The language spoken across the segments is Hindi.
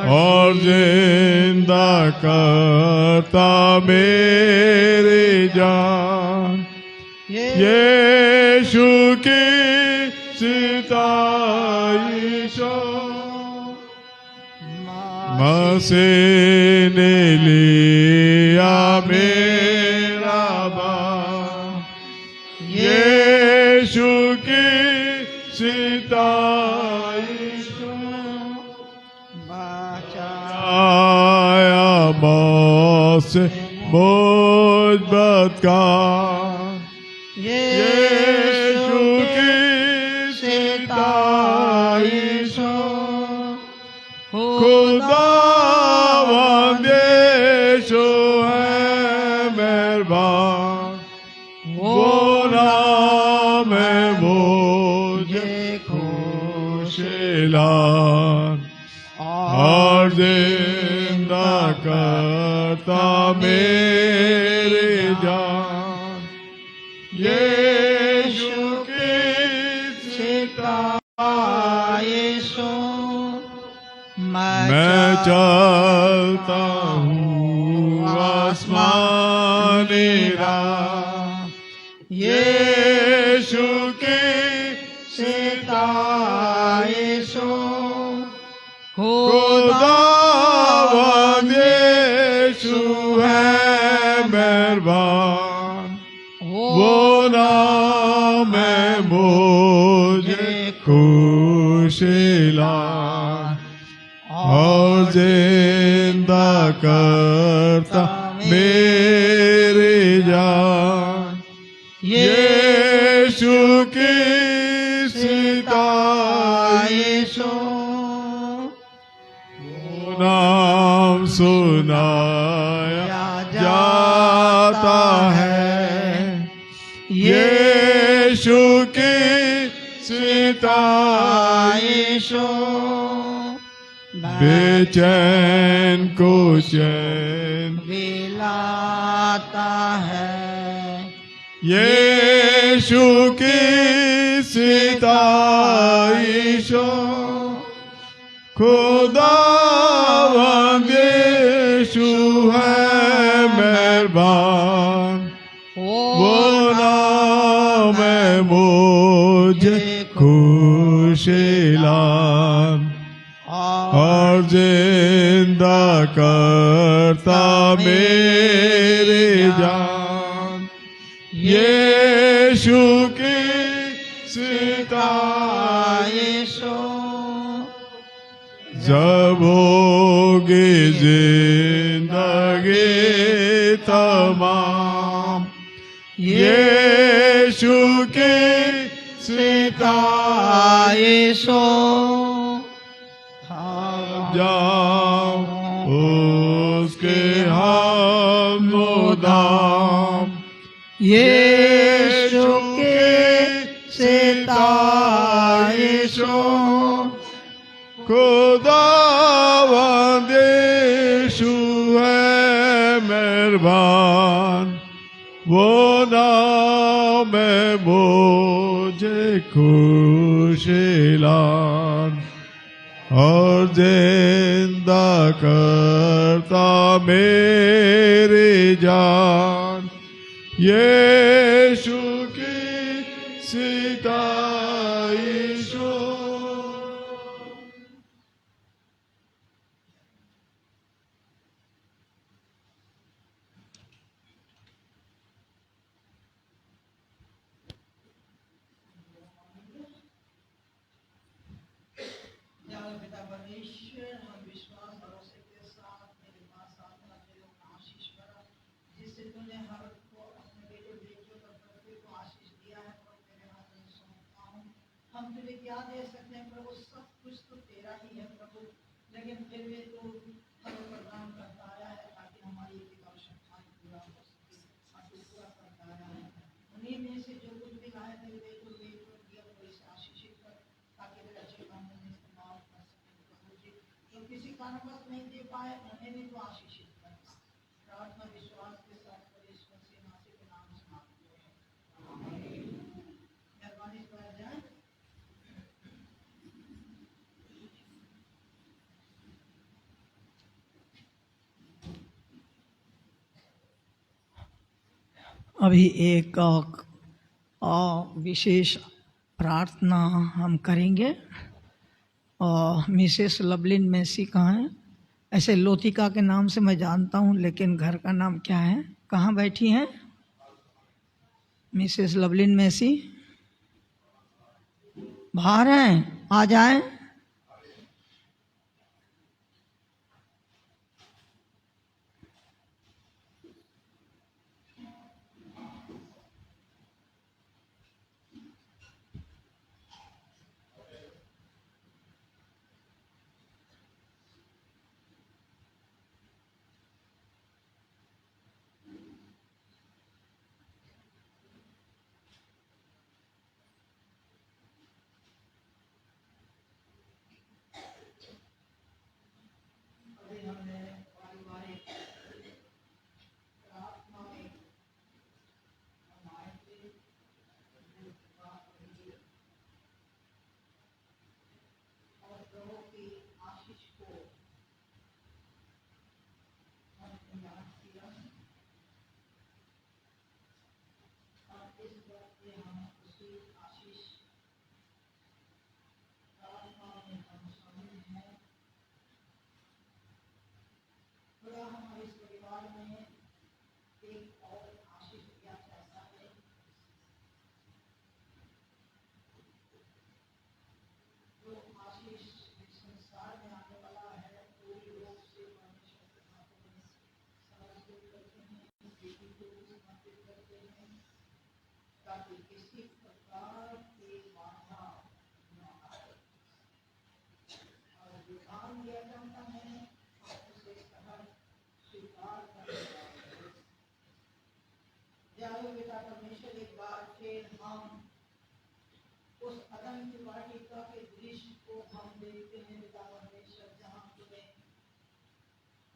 और जिंदा करता मेरी जान यीशु की सिताइश मसीह ने लिया मेरा बार यीशु की सिताइश बचाया मौत से मुझ बदकार यीशु की सिताइश खुदावंद यीशु है मेहरबान वो नाम है मुझे खुशलान और जिंदा करता मेरी जान यीशु की सिताइश मैं चलता हूँ आसमानी राह यीशु की सिताइश खुदावंद यीशु है मेहरबान वो नाम है मुझे खुशलान और जिंदा करता मेरी जान यीशु की सिताइश नाम सुनाया जाता है यीशु की सिताइश बेचैन को चैन दिलाता है यीशु की सिताइश खुदावंद यीशु है मेहरबान वो नाम है मुझे खुशलान और जिंदा करता मेरी जान यीशु की सिताइश जब होगी जिंदगी तमाम यीशु की सिताइश जाओ उसके हमदाम यीशु की सिताइश खुदावंद यीशु है मेहरबान वो नाम है मुझे खुशलान और जिंदा करता मेरी जान यीशु की सिताइश हम तुझे क्या दे सकते हैं प्रभु, सब कुछ तो तेरा ही है प्रभु, लेकिन फिर भी तू हमें प्रदान करता आया है ताकि हमारी एक आवश्यकता पूरा हो सके, और तू पूरा करता आया है। उन्हीं में से जो कुछ भी लाए थे वे तो दिया कोई से आशीषित कर ताकि वे अच्छे कामों में इस्तेमाल कर सकें प्रभु जी। जो किसी कारणवश नहीं दे पाए उन्हें भी तो आशीषित कर। प्रार्थना विश्वास के साथ परमेश्वर से नासे के नाम से मांगते हैं, मेहरबानी कर जाए। अभी एक विशेष प्रार्थना हम करेंगे। मिसेस लवलिन मेसी कहाँ हैं? ऐसे लोतिका के नाम से मैं जानता हूँ, लेकिन घर का नाम क्या है? कहाँ बैठी हैं मिसेस लवलिन मेसी? बाहर हैं, आ जाएं। बेटा परमेश्वर, एक बार फिर हम उस अदम की वाटिका के दृश्य को हम देखते हैं बेटा परमेश्वर, जहाँ तुम्हें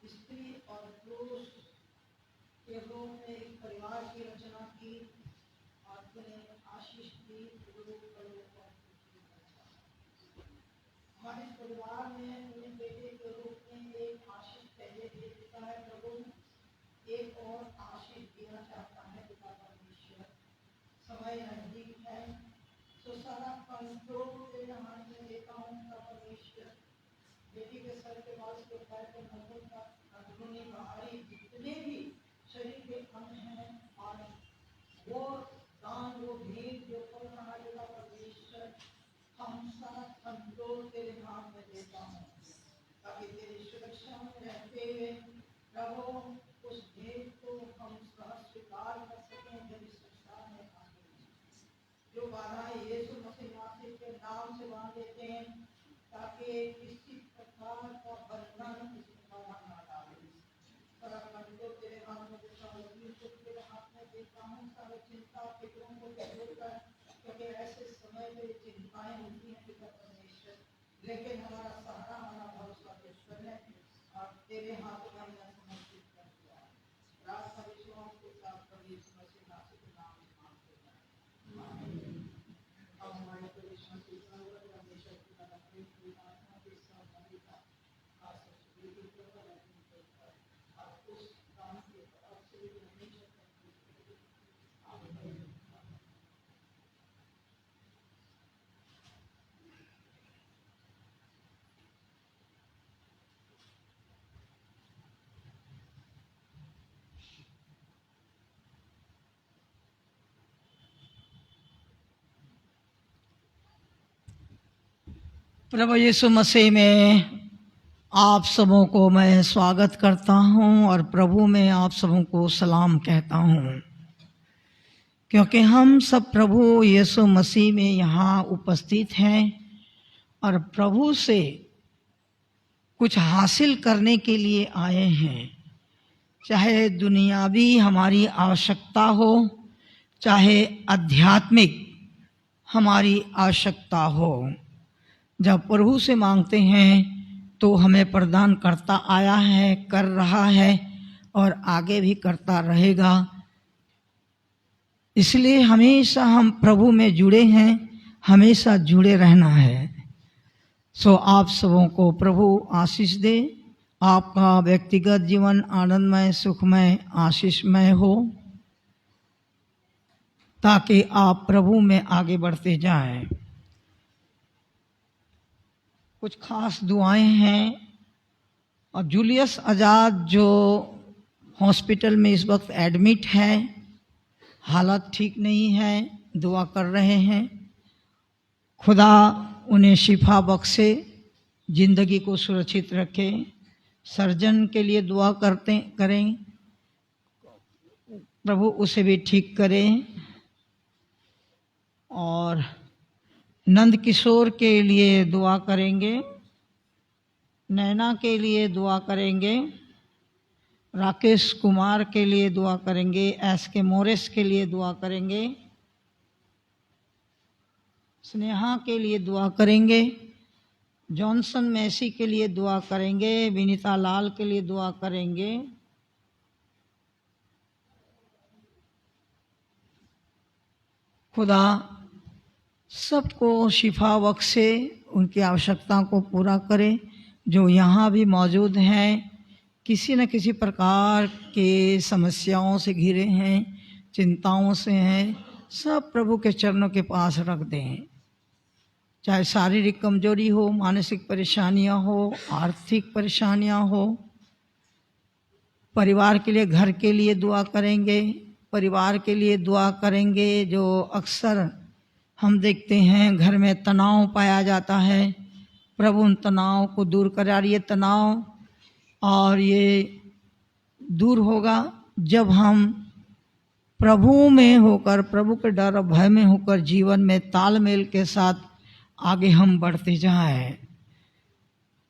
स्त्री और पुरुष के रूप में एक परिवार की रचना की और तुम्हें आशीष दी। हमारे परिवार में तुम्हें बेटे के रूप में एक आशीष पहले दे चुका है प्रभु, एक और आशीष देना चाहता है पिता परमेश्वर। समय नजदीक है, तो सारा कंट्रोल तेरे हाथ में देता हूँ पिता परमेश्वर। बेटी के सर के बाल से पैर के नखों तक अंदरूनी बाहरी जितने भी शरीर के अंग हैं, और वो दान वो भेद जो कर रहा है पिता परमेश्वर, हम सारा कंट्रोल तेरे हाथ में देता हूँ, ताकि तेरी सुरक्षा में रहते हुए प्रभु उस भेद को हम स्वीकार कर सकें जब इस संसार में आते हैं। जो बाधाएं यीशु मसीह के नाम से बांध देते हैं, ताकि किसी प्रकार का बंधन किसी बाधा ना डाले। सारा कंट्रोल तेरे हाथ में देता हूँ, तेरे हाथ में देता हूँ। सारे चिंता फिक्रों को छोड़कर, क्योंकि ऐसे समय में चिंताएं होती हैं पिता परमेश्वर, लेकिन हमारा सहारा हमारा भरोसा ईश्वर है और तेरे हाथ में हमने समर्पित कर दिया है। प्रार्थना विश्वास के साथ प्रभु यीशु मसीह के नाम में मांगते हैं, आमीन। अब हमारे परमेश्वर की परमेश्वर की प्रार्थना के साथ हमारी खास सब्सिडी को और उस काम के तरफ से हमेशा आमीन। प्रभु यीशु मसीह में आप सबों को मैं स्वागत करता हूं और प्रभु में आप सबों को सलाम कहता हूं, क्योंकि हम सब प्रभु यीशु मसीह में यहाँ उपस्थित हैं और प्रभु से कुछ हासिल करने के लिए आए हैं। चाहे दुनियावी हमारी आवश्यकता हो, चाहे आध्यात्मिक हमारी आवश्यकता हो, जब प्रभु से मांगते हैं तो हमें प्रदान करता आया है, कर रहा है और आगे भी करता रहेगा। इसलिए हमेशा हम प्रभु में जुड़े हैं, हमेशा जुड़े रहना है। सो आप सबों को प्रभु आशीष दे, आपका व्यक्तिगत जीवन आनंदमय, सुखमय, आशीषमय हो। ताकि आप प्रभु में आगे बढ़ते जाएं। कुछ खास दुआएं हैं। और जूलियस आज़ाद जो हॉस्पिटल में इस वक्त एडमिट है, हालत ठीक नहीं है, दुआ कर रहे हैं खुदा उन्हें शिफा बख्शे, ज़िंदगी को सुरक्षित रखे। सर्जन के लिए दुआ करें, प्रभु उसे भी ठीक करें। और नंद किशोर के लिए दुआ करेंगे, नैना के लिए दुआ करेंगे, राकेश कुमार के लिए दुआ करेंगे, एस.के. मोरेस के लिए दुआ करेंगे, स्नेहा के लिए दुआ करेंगे, जॉनसन मैसी के लिए दुआ करेंगे, विनीता लाल के लिए दुआ करेंगे। खुदा सबको शिफा बख्शे, उनकी आवश्यकता को पूरा करे। जो यहाँ भी मौजूद हैं, किसी न किसी प्रकार के समस्याओं से घिरे हैं, चिंताओं से हैं, सब प्रभु के चरणों के पास रख दें। चाहे शारीरिक कमजोरी हो, मानसिक परेशानियां हो, आर्थिक परेशानियां हो। परिवार के लिए, घर के लिए दुआ करेंगे, परिवार के लिए दुआ करेंगे। जो अक्सर हम देखते हैं घर में तनाव पाया जाता है, प्रभु उन तनाव को दूर करा। ये तनाव और ये दूर होगा जब हम प्रभु में होकर, प्रभु के डर और भय में होकर जीवन में तालमेल के साथ आगे हम बढ़ते जाएं।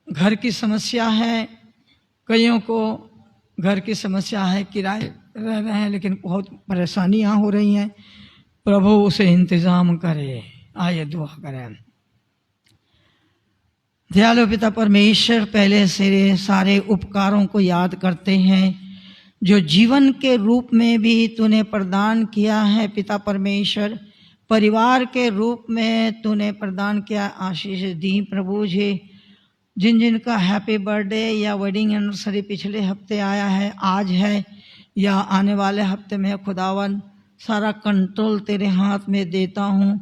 घर की समस्या है, कईयों को घर की समस्या है, किराए रह रहे हैं लेकिन बहुत परेशानियां हो रही हैं, प्रभु उसे इंतजाम करे। आइए दुआ करें। दयालु पिता परमेश्वर, पहले से सारे उपकारों को याद करते हैं जो जीवन के रूप में भी तूने प्रदान किया है। पिता परमेश्वर, परिवार के रूप में तूने प्रदान किया, आशीष दी प्रभु जी। जिन जिन का हैप्पी बर्थडे या वेडिंग एनिवर्सरी पिछले हफ्ते आया है, आज है या आने वाले हफ्ते में, खुदावन सारा कंट्रोल तेरे हाथ में देता हूँ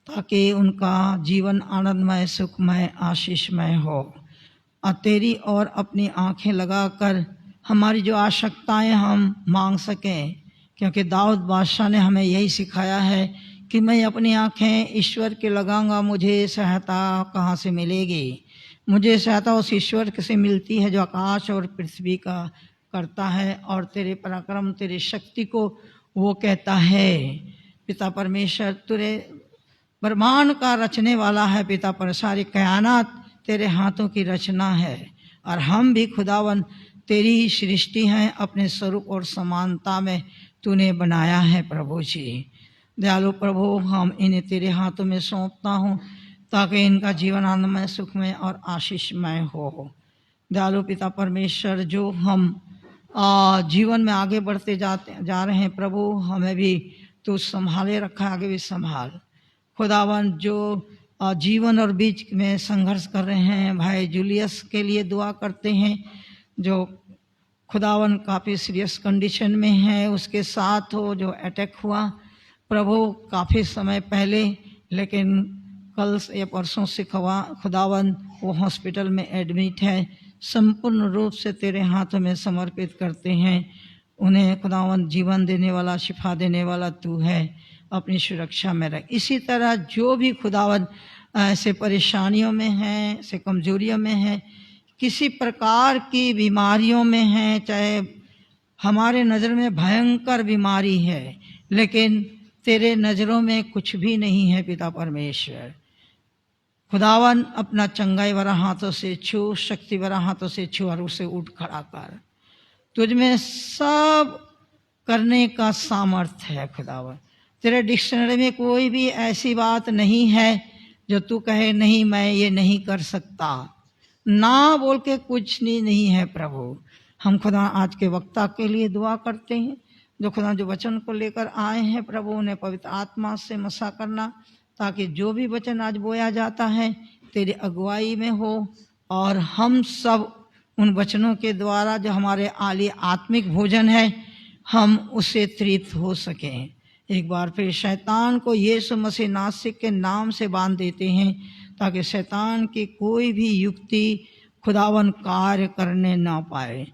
ताकि उनका जीवन आनंदमय, सुखमय, आशीषमय हो। और तेरी ओर अपनी आंखें लगाकर हमारी जो आवश्यकताएं हम मांग सकें, क्योंकि दाऊद बादशाह ने हमें यही सिखाया है कि मैं अपनी आंखें ईश्वर के लगाऊंगा, मुझे सहायता कहाँ से मिलेगी। मुझे सहायता उस ईश्वर से मिलती है जो आकाश और पृथ्वी का करता है, और तेरे पराक्रम, तेरी शक्ति को वो कहता है। पिता परमेश्वर, तेरे ब्रह्मांड का रचने वाला है पिता पर, सारी कायनात तेरे हाथों की रचना है और हम भी खुदावन तेरी ही सृष्टि हैं, अपने स्वरूप और समानता में तूने बनाया है प्रभु जी। दयालु प्रभु, हम इन्हें तेरे हाथों में सौंपता हूँ ताकि इनका जीवन आनंदमय, सुखमय और आशीषमय हो। दयालु पिता परमेश्वर, जो हम जीवन में आगे बढ़ते जा रहे हैं प्रभु, हमें भी तू संभाले रखा, आगे भी संभाल। खुदावन, जो जीवन और बीच में संघर्ष कर रहे हैं, भाई जूलियस के लिए दुआ करते हैं, जो खुदावन काफ़ी सीरियस कंडीशन में है। उसके साथ हो जो अटैक हुआ प्रभु काफ़ी समय पहले, लेकिन कल या परसों से खुदावन वो हॉस्पिटल में एडमिट है। संपूर्ण रूप से तेरे हाथों में समर्पित करते हैं उन्हें। खुदावन, जीवन देने वाला, शिफा देने वाला तू है, अपनी सुरक्षा में रख। इसी तरह जो भी खुदावन ऐसे परेशानियों में हैं, ऐसे कमजोरियों में हैं, किसी प्रकार की बीमारियों में हैं, चाहे हमारे नज़र में भयंकर बीमारी है लेकिन तेरे नज़रों में कुछ भी नहीं है पिता परमेश्वर। खुदावन, अपना चंगाई भरा हाथों से छू, शक्ति भरा हाथों से छू और उसे उठ खड़ा कर। तुझ में सब करने का सामर्थ्य है खुदावन। तेरे डिक्शनरी में कोई भी ऐसी बात नहीं है जो तू कहे नहीं मैं ये नहीं कर सकता। ना बोल के कुछ नहीं है प्रभु। हम खुदा आज के वक्ता के लिए दुआ करते हैं, जो खुदा जो वचन को लेकर आए हैं प्रभु, उन्हें पवित्र आत्मा से मसा करना, ताकि जो भी वचन आज बोया जाता है तेरी अगुवाई में हो और हम सब उन वचनों के द्वारा जो हमारे आली आत्मिक भोजन है हम उससे तृप्त हो सकें। एक बार फिर शैतान को यीशु मसीह नासरिक के नाम से बांध देते हैं, ताकि शैतान की कोई भी युक्ति खुदावन कार्य करने ना पाए,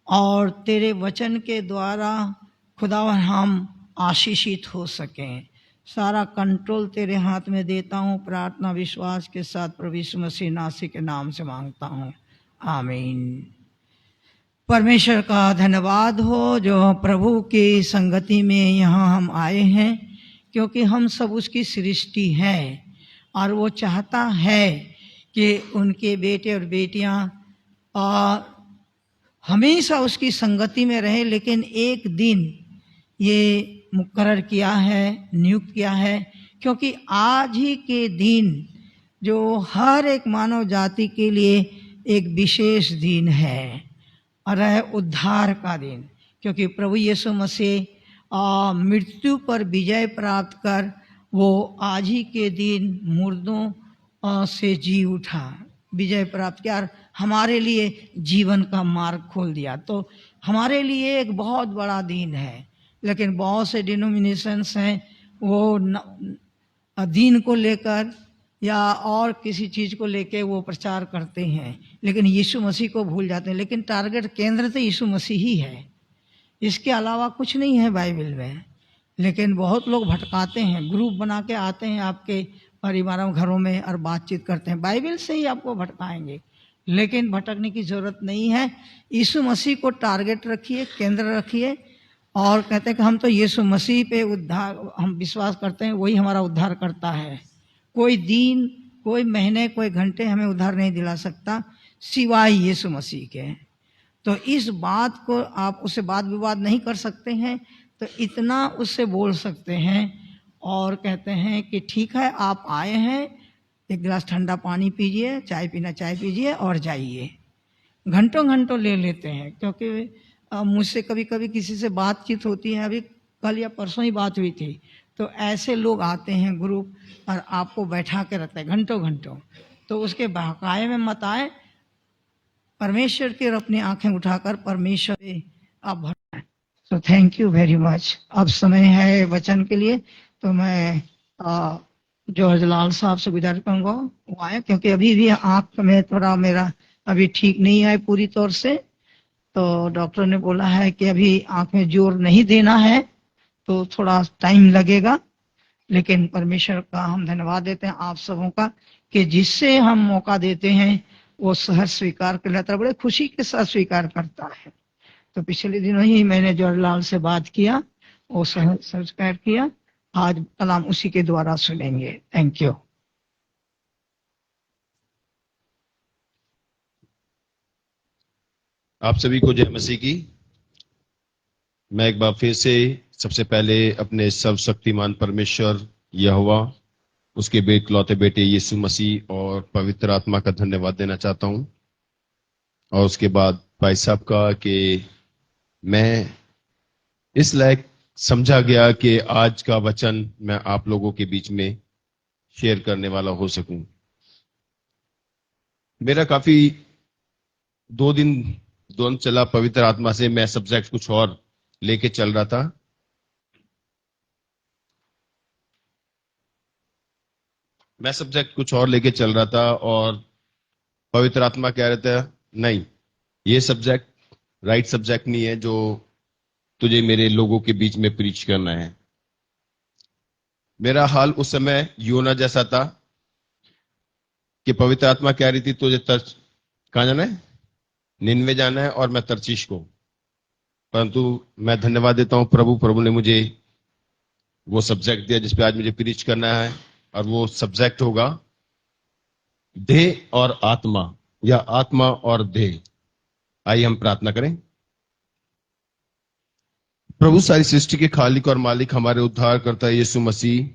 और तेरे वचन के द्वारा खुदावन हम आशीषित हो सकें। सारा कंट्रोल तेरे हाथ में देता हूँ, प्रार्थना विश्वास के साथ प्रभु यीशु मसीह नासरी के नाम से मांगता हूँ, आमीन। परमेश्वर का धन्यवाद हो जो प्रभु की संगति में यहाँ हम आए हैं, क्योंकि हम सब उसकी सृष्टि है और वो चाहता है कि उनके बेटे और बेटियाँ हमेशा उसकी संगति में रहे। लेकिन एक दिन ये मुकर्रर किया है, नियुक्त किया है, क्योंकि आज ही के दिन जो हर एक मानव जाति के लिए एक विशेष दिन है, और है उद्धार का दिन। क्योंकि प्रभु यीशु मसीह मृत्यु पर विजय प्राप्त कर वो आज ही के दिन मुर्दों से जी उठा, विजय प्राप्त किया और हमारे लिए जीवन का मार्ग खोल दिया। तो हमारे लिए एक बहुत बड़ा दिन है। लेकिन बहुत से डिनोमिनेशंस हैं, वो दिन को लेकर या और किसी चीज़ को लेकर वो प्रचार करते हैं, लेकिन यीशु मसीह को भूल जाते हैं। लेकिन टारगेट केंद्र तो यीशु मसीह ही है, इसके अलावा कुछ नहीं है बाइबल में। लेकिन बहुत लोग भटकाते हैं, ग्रुप बना के आते हैं आपके परिवारों घरों में और बातचीत करते हैं, बाइबल से ही आपको भटकाएंगे। लेकिन भटकने की ज़रूरत नहीं है। यीशु मसीह को टारगेट रखिए, केंद्र रखिए, और कहते हैं कि हम तो यीशु मसीह पे उद्धार हम विश्वास करते हैं, वही हमारा उद्धार करता है। कोई दिन, कोई महीने, कोई घंटे हमें उद्धार नहीं दिला सकता सिवाय यीशु मसीह के। तो इस बात को आप उससे वाद विवाद नहीं कर सकते हैं, तो इतना उससे बोल सकते हैं और कहते हैं कि ठीक है, आप आए हैं, एक गिलास ठंडा पानी पीजिए, चाय पीना चाय पीजिए और जाइए। घंटों घंटों ले लेते हैं, क्योंकि मुझसे कभी कभी किसी से बातचीत होती है, अभी कल या परसों ही बात हुई थी, तो ऐसे लोग आते हैं ग्रुप और आपको बैठा के रखते हैं घंटों घंटों। तो उसके बहकाए में मत आए, परमेश्वर की ओर अपनी आंखें उठाकर परमेश्वर पे आप भर। तो थैंक यू वेरी मच। अब समय है वचन के लिए, तो मैं जॉर्ज लाल साहब से गुजारिश करूँगा वो आए, क्योंकि अभी भी आँख में थोड़ा मेरा अभी ठीक नहीं है पूरी तौर से। तो डॉक्टर ने बोला है कि अभी आँख में जोर नहीं देना है, तो थोड़ा टाइम लगेगा। लेकिन परमेश्वर का हम धन्यवाद देते हैं आप सबों का कि जिससे हम मौका देते हैं वो सहज स्वीकार कर लेता है, बड़े खुशी के साथ स्वीकार करता है। तो पिछले दिनों ही मैंने जवाहरलाल से बात किया, वो सहज स्वीकार किया। आज कलाम उसी के द्वारा सुनेंगे। Thank you. आप सभी को जय मसीह की। मैं एक बार फिर से सबसे पहले अपने सर्वशक्तिमान परमेश्वर यहोवा, उसके बेटलौते बेटे यीशु मसीह और पवित्र आत्मा का धन्यवाद देना चाहता हूं, और उसके बाद भाई साहब का कि मैं इस लायक समझा गया कि आज का वचन मैं आप लोगों के बीच में शेयर करने वाला हो सकूं। मेरा काफी 2 दिन द्वंद चला पवित्र आत्मा से। मैं सब्जेक्ट कुछ और लेके चल रहा था, और पवित्र आत्मा कह रहे थे नहीं, ये सब्जेक्ट राइट सब्जेक्ट नहीं है जो तुझे मेरे लोगों के बीच में प्रीच करना है। मेरा हाल उस समय योना जैसा था कि पवित्र आत्मा कह रही थी तुझे कहां जाना है, निन्वे जाना है, और मैं तरशीश को। परंतु मैं धन्यवाद देता हूं प्रभु ने मुझे वो सब्जेक्ट दिया जिस पे आज मुझे प्रीच करना है, और वो सब्जेक्ट होगा देह और आत्मा, या आत्मा और देह। आइए हम प्रार्थना करें। प्रभु सारी सृष्टि के खालिक और मालिक हमारे उद्धार करता है यीशु मसीह,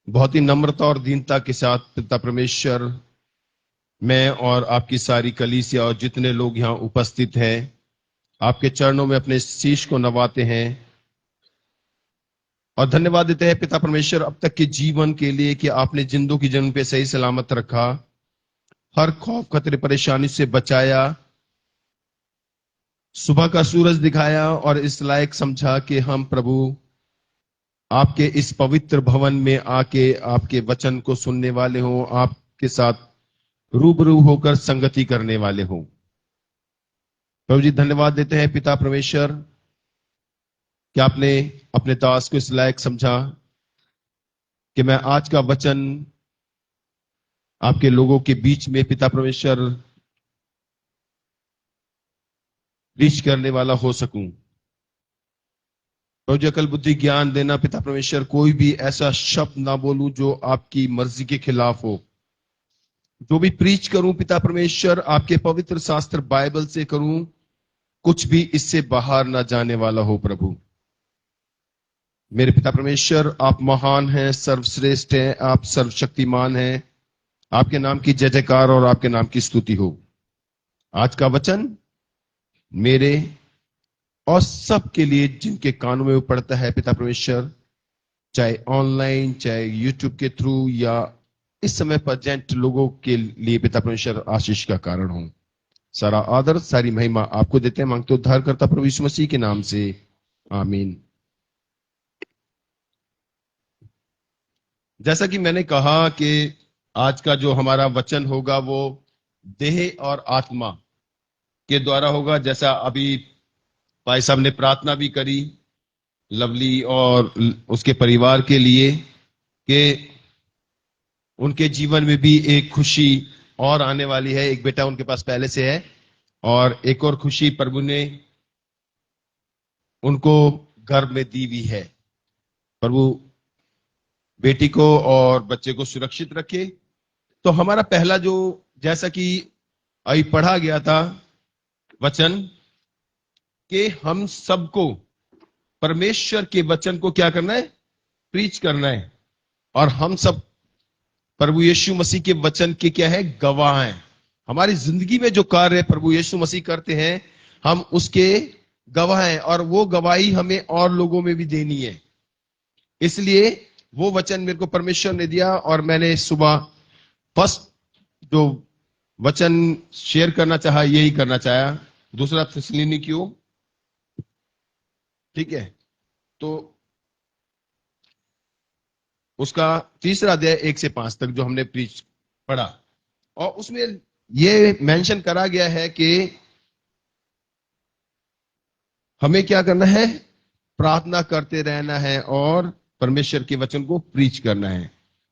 बहुत ही नम्रता और दीनता के साथ पिता परमेश्वर, मैं और आपकी सारी कलीसिया और जितने लोग यहां उपस्थित हैं आपके चरणों में अपने शीश को नवाते हैं और धन्यवाद देते हैं पिता परमेश्वर अब तक के जीवन के लिए कि आपने जिंदों की जन्म पे सही सलामत रखा, हर खौफ खतरे परेशानी से बचाया, सुबह का सूरज दिखाया और इस लायक समझा कि हम प्रभु आपके इस पवित्र भवन में आके आपके वचन को सुनने वाले हों, आपके साथ रूबरू होकर संगति करने वाले हों। प्रभु जी धन्यवाद देते हैं पिता परमेश्वर कि आपने अपने दास को इस लायक समझा कि मैं आज का वचन आपके लोगों के बीच में पिता परमेश्वर रीच करने वाला हो सकूं। प्रभु जी अकल बुद्धि ज्ञान देना पिता परमेश्वर, कोई भी ऐसा शब्द ना बोलूं जो आपकी मर्जी के खिलाफ हो। जो भी प्रीच करूं पिता परमेश्वर आपके पवित्र शास्त्र बाइबल से करूं, कुछ भी इससे बाहर ना जाने वाला हो। प्रभु मेरे पिता परमेश्वर, आप महान हैं, सर्वश्रेष्ठ हैं, आप सर्वशक्तिमान हैं। आपके नाम की जय जयकार और आपके नाम की स्तुति हो। आज का वचन मेरे और सबके लिए जिनके कानों में वो पड़ता है पिता परमेश्वर, चाहे ऑनलाइन चाहे यूट्यूब के थ्रू या इस समय प्रेजेंट लोगों के लिए पिता परमेश्वर आशीष का कारण हो। सारा आदर सारी महिमा आपको देते हैं, मांगते उद्धार करता प्रभु यीशु मसीह के नाम से, आमीन। जैसा कि मैंने कहा कि आज का जो हमारा वचन होगा वो देह और आत्मा के द्वारा होगा। जैसा अभी भाई साहब ने प्रार्थना भी करी लवली और उसके परिवार के लिए कि उनके जीवन में भी एक खुशी और आने वाली है। एक बेटा उनके पास पहले से है और एक और खुशी प्रभु ने उनको गर्भ में दी हुई है। प्रभु बेटी को और बच्चे को सुरक्षित रखे। तो हमारा पहला जो, जैसा कि अभी पढ़ा गया था वचन, कि हम सबको परमेश्वर के वचन को क्या करना है, प्रीच करना है। और हम सब प्रभु यीशु मसीह के वचन के क्या है, गवाह हैं। हमारी जिंदगी में जो कार्य प्रभु यीशु मसीह करते हैं हम उसके गवाह हैं, और वो गवाही हमें और लोगों में भी देनी है। इसलिए वो वचन मेरे को परमेश्वर ने दिया और मैंने सुबह फर्स्ट जो वचन शेयर करना चाहा यही करना चाहा, दूसरा थिस्सलुनीकियों, ठीक है। तो उसका तीसरा अध्याय 1 से 5 तक जो हमने प्रीच पढ़ा, और उसमें ये मेंशन करा गया है कि हमें क्या करना है, प्रार्थना करते रहना है और परमेश्वर के वचन को प्रीच करना है।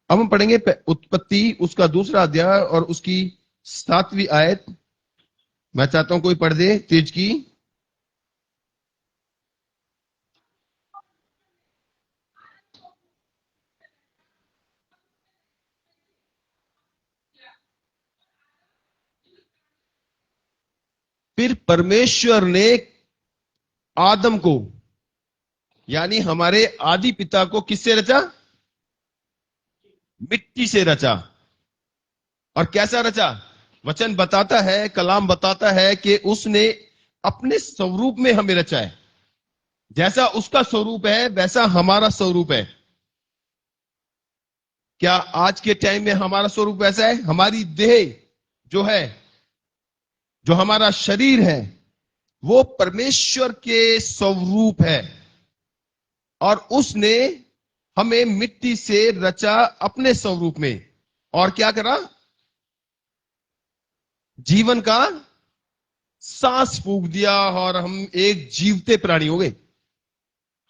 अब हम पढ़ेंगे उत्पत्ति उसका दूसरा अध्याय और उसकी 7वीं आयत। मैं चाहता हूं कोई पढ़ दे तेज की। फिर परमेश्वर ने आदम को, यानी हमारे आदि पिता को, किससे रचा, मिट्टी से रचा। और कैसा रचा, वचन बताता है, कलाम बताता है कि उसने अपने स्वरूप में हमें रचा है। जैसा उसका स्वरूप है वैसा हमारा स्वरूप है। क्या आज के टाइम में हमारा स्वरूप वैसा है? हमारी देह जो है, जो हमारा शरीर है, वो परमेश्वर के स्वरूप है। और उसने हमें मिट्टी से रचा अपने स्वरूप में, और क्या करा, जीवन का सांस फूंक दिया और हम एक जीवते प्राणी हो गए।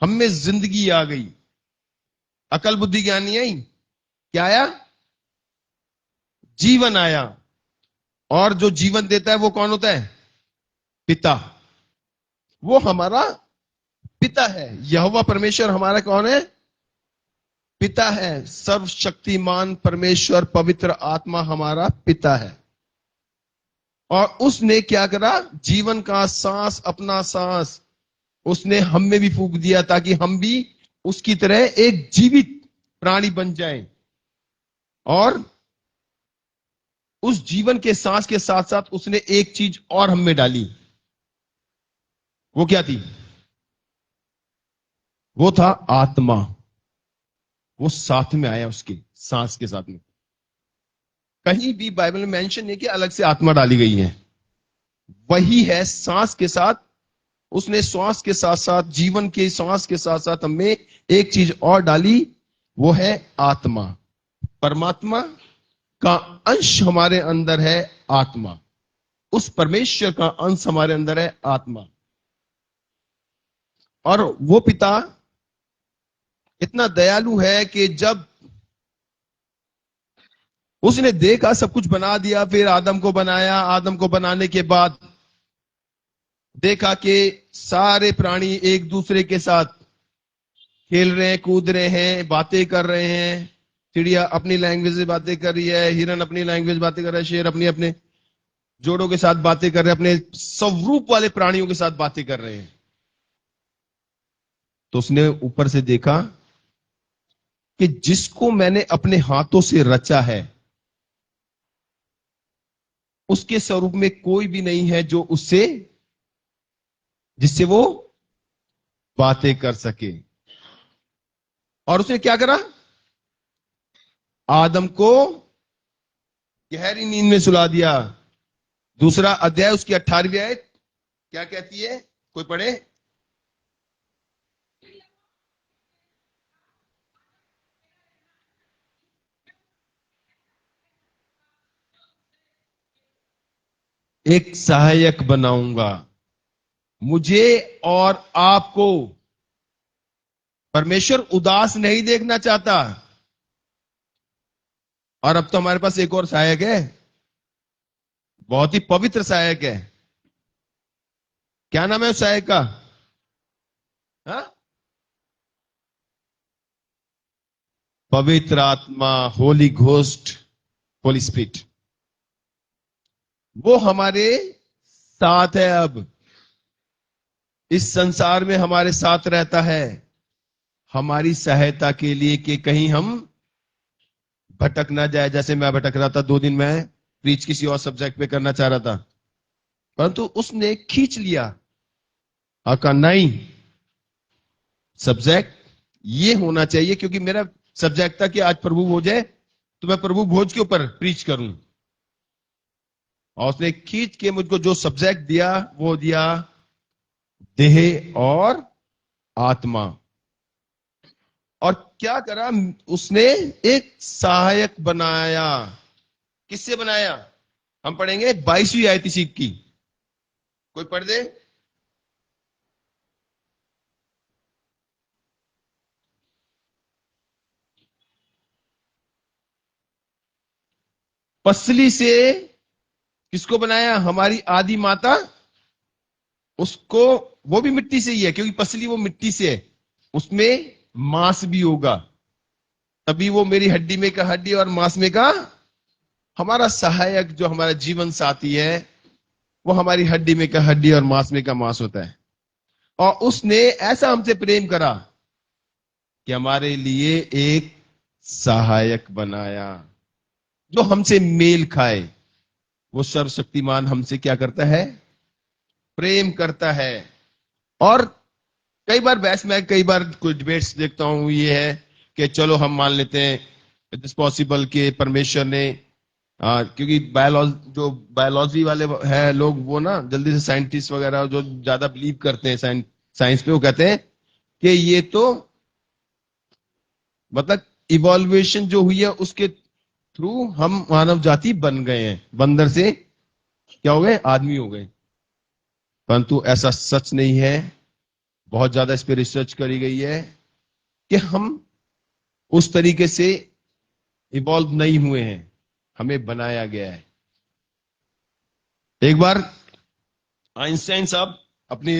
हम में जिंदगी आ गई, अकल बुद्धि ज्ञान नहीं आई, क्या आया, जीवन आया। और जो जीवन देता है वो कौन होता है, पिता। वो हमारा पिता है। यहोवा परमेश्वर हमारा कौन है, पिता है। सर्वशक्तिमान परमेश्वर पवित्र आत्मा हमारा पिता है। और उसने क्या करा, जीवन का सांस, अपना सांस उसने हम में भी फूंक दिया ताकि हम भी उसकी तरह एक जीवित प्राणी बन जाएं। और उस जीवन के सांस के साथ साथ उसने एक चीज और हम में डाली। वो क्या थी, वो था आत्मा। वो साथ में आया, उसके सांस के साथ में। कहीं भी बाइबल में मेंशन नहीं कि अलग से आत्मा डाली गई है, वही है सांस के साथ उसने श्वास के साथ साथ, जीवन के श्वास के साथ साथ हमें एक चीज और डाली, वो है आत्मा। परमात्मा का अंश हमारे अंदर है आत्मा, उस परमेश्वर का अंश हमारे अंदर है आत्मा। और वो पिता इतना दयालु है कि जब उसने देखा सब कुछ बना दिया, फिर आदम को बनाया, आदम को बनाने के बाद देखा कि सारे प्राणी एक दूसरे के साथ खेल रहे हैं, कूद रहे हैं, बातें कर रहे हैं। चिड़िया अपनी लैंग्वेज में बातें कर रही है, हिरन अपनी लैंग्वेज बातें कर रहा है, शेर अपनी अपने जोड़ों के साथ बातें कर रहे हैं, अपने स्वरूप वाले प्राणियों के साथ बातें कर रहे हैं। तो उसने ऊपर से देखा कि जिसको मैंने अपने हाथों से रचा है, उसके स्वरूप में कोई भी नहीं है जो उससे, जिससे वो बातें कर सके। और उसने क्या करा? आदम को गहरी नींद में सुला दिया। दूसरा अध्याय उसकी 18वीं आयत क्या कहती है? कोई पढ़े? एक सहायक बनाऊंगा। मुझे और आपको परमेश्वर उदास नहीं देखना चाहता। और अब तो हमारे पास एक और सहायक है, बहुत ही पवित्र सहायक है। क्या नाम है उस सहायक का? हा? पवित्र आत्मा, होली घोस्ट, होली स्पिरिट। वो हमारे साथ है, अब इस संसार में हमारे साथ रहता है, हमारी सहायता के लिए कि कहीं हम भटक ना जाए। जैसे मैं भटक रहा था, 2 दिन मैं प्रीच किसी और सब्जेक्ट पे करना चाह रहा था, परंतु उसने खींच लिया। कहा नहीं, सब्जेक्ट ये होना चाहिए, क्योंकि मेरा सब्जेक्ट था कि आज प्रभु भोज है तो मैं प्रभु भोज के ऊपर प्रीच करूं। और उसने खींच के मुझको जो सब्जेक्ट दिया वो दिया देह और आत्मा। और क्या करा? उसने एक सहायक बनाया। किससे बनाया? हम पढ़ेंगे 22वीं आयत इसी की। कोई पढ़ दे। पसली से किसको बनाया? हमारी आदि माता, उसको। वो भी मिट्टी से ही है, क्योंकि पसली वो मिट्टी से है, उसमें मांस भी होगा, तभी वो मेरी हड्डी में का हड्डी और मांस में का। हमारा सहायक जो हमारा जीवन साथी है, वो हमारी हड्डी में का हड्डी और मांस में का मांस होता है। और उसने ऐसा हमसे प्रेम करा कि हमारे लिए एक सहायक बनाया जो हमसे मेल खाए। वो सर्वशक्तिमान हमसे क्या करता है? प्रेम करता है। और कई बार बहस में, कई बार कुछ डिबेट्स देखता हूं, ये है कि चलो हम मान लेते हैं इट इज पॉसिबल कि परमेश्वर ने, क्योंकि बायोलॉजी वाले है लोग, वो ना जल्दी से साइंटिस्ट वगैरह जो ज्यादा बिलीव करते हैं साइंस पे, वो कहते हैं कि ये तो मतलब इवॉल्वेशन जो हुई है उसके थ्रू हम मानव जाति बन गए हैं, बंदर से क्या हो गए? आदमी हो गए। परंतु ऐसा सच नहीं है। बहुत ज्यादा इस पर रिसर्च करी गई है कि हम उस तरीके से इवॉल्व नहीं हुए हैं, हमें बनाया गया है। एक बार आइंस्टाइन साहब अपने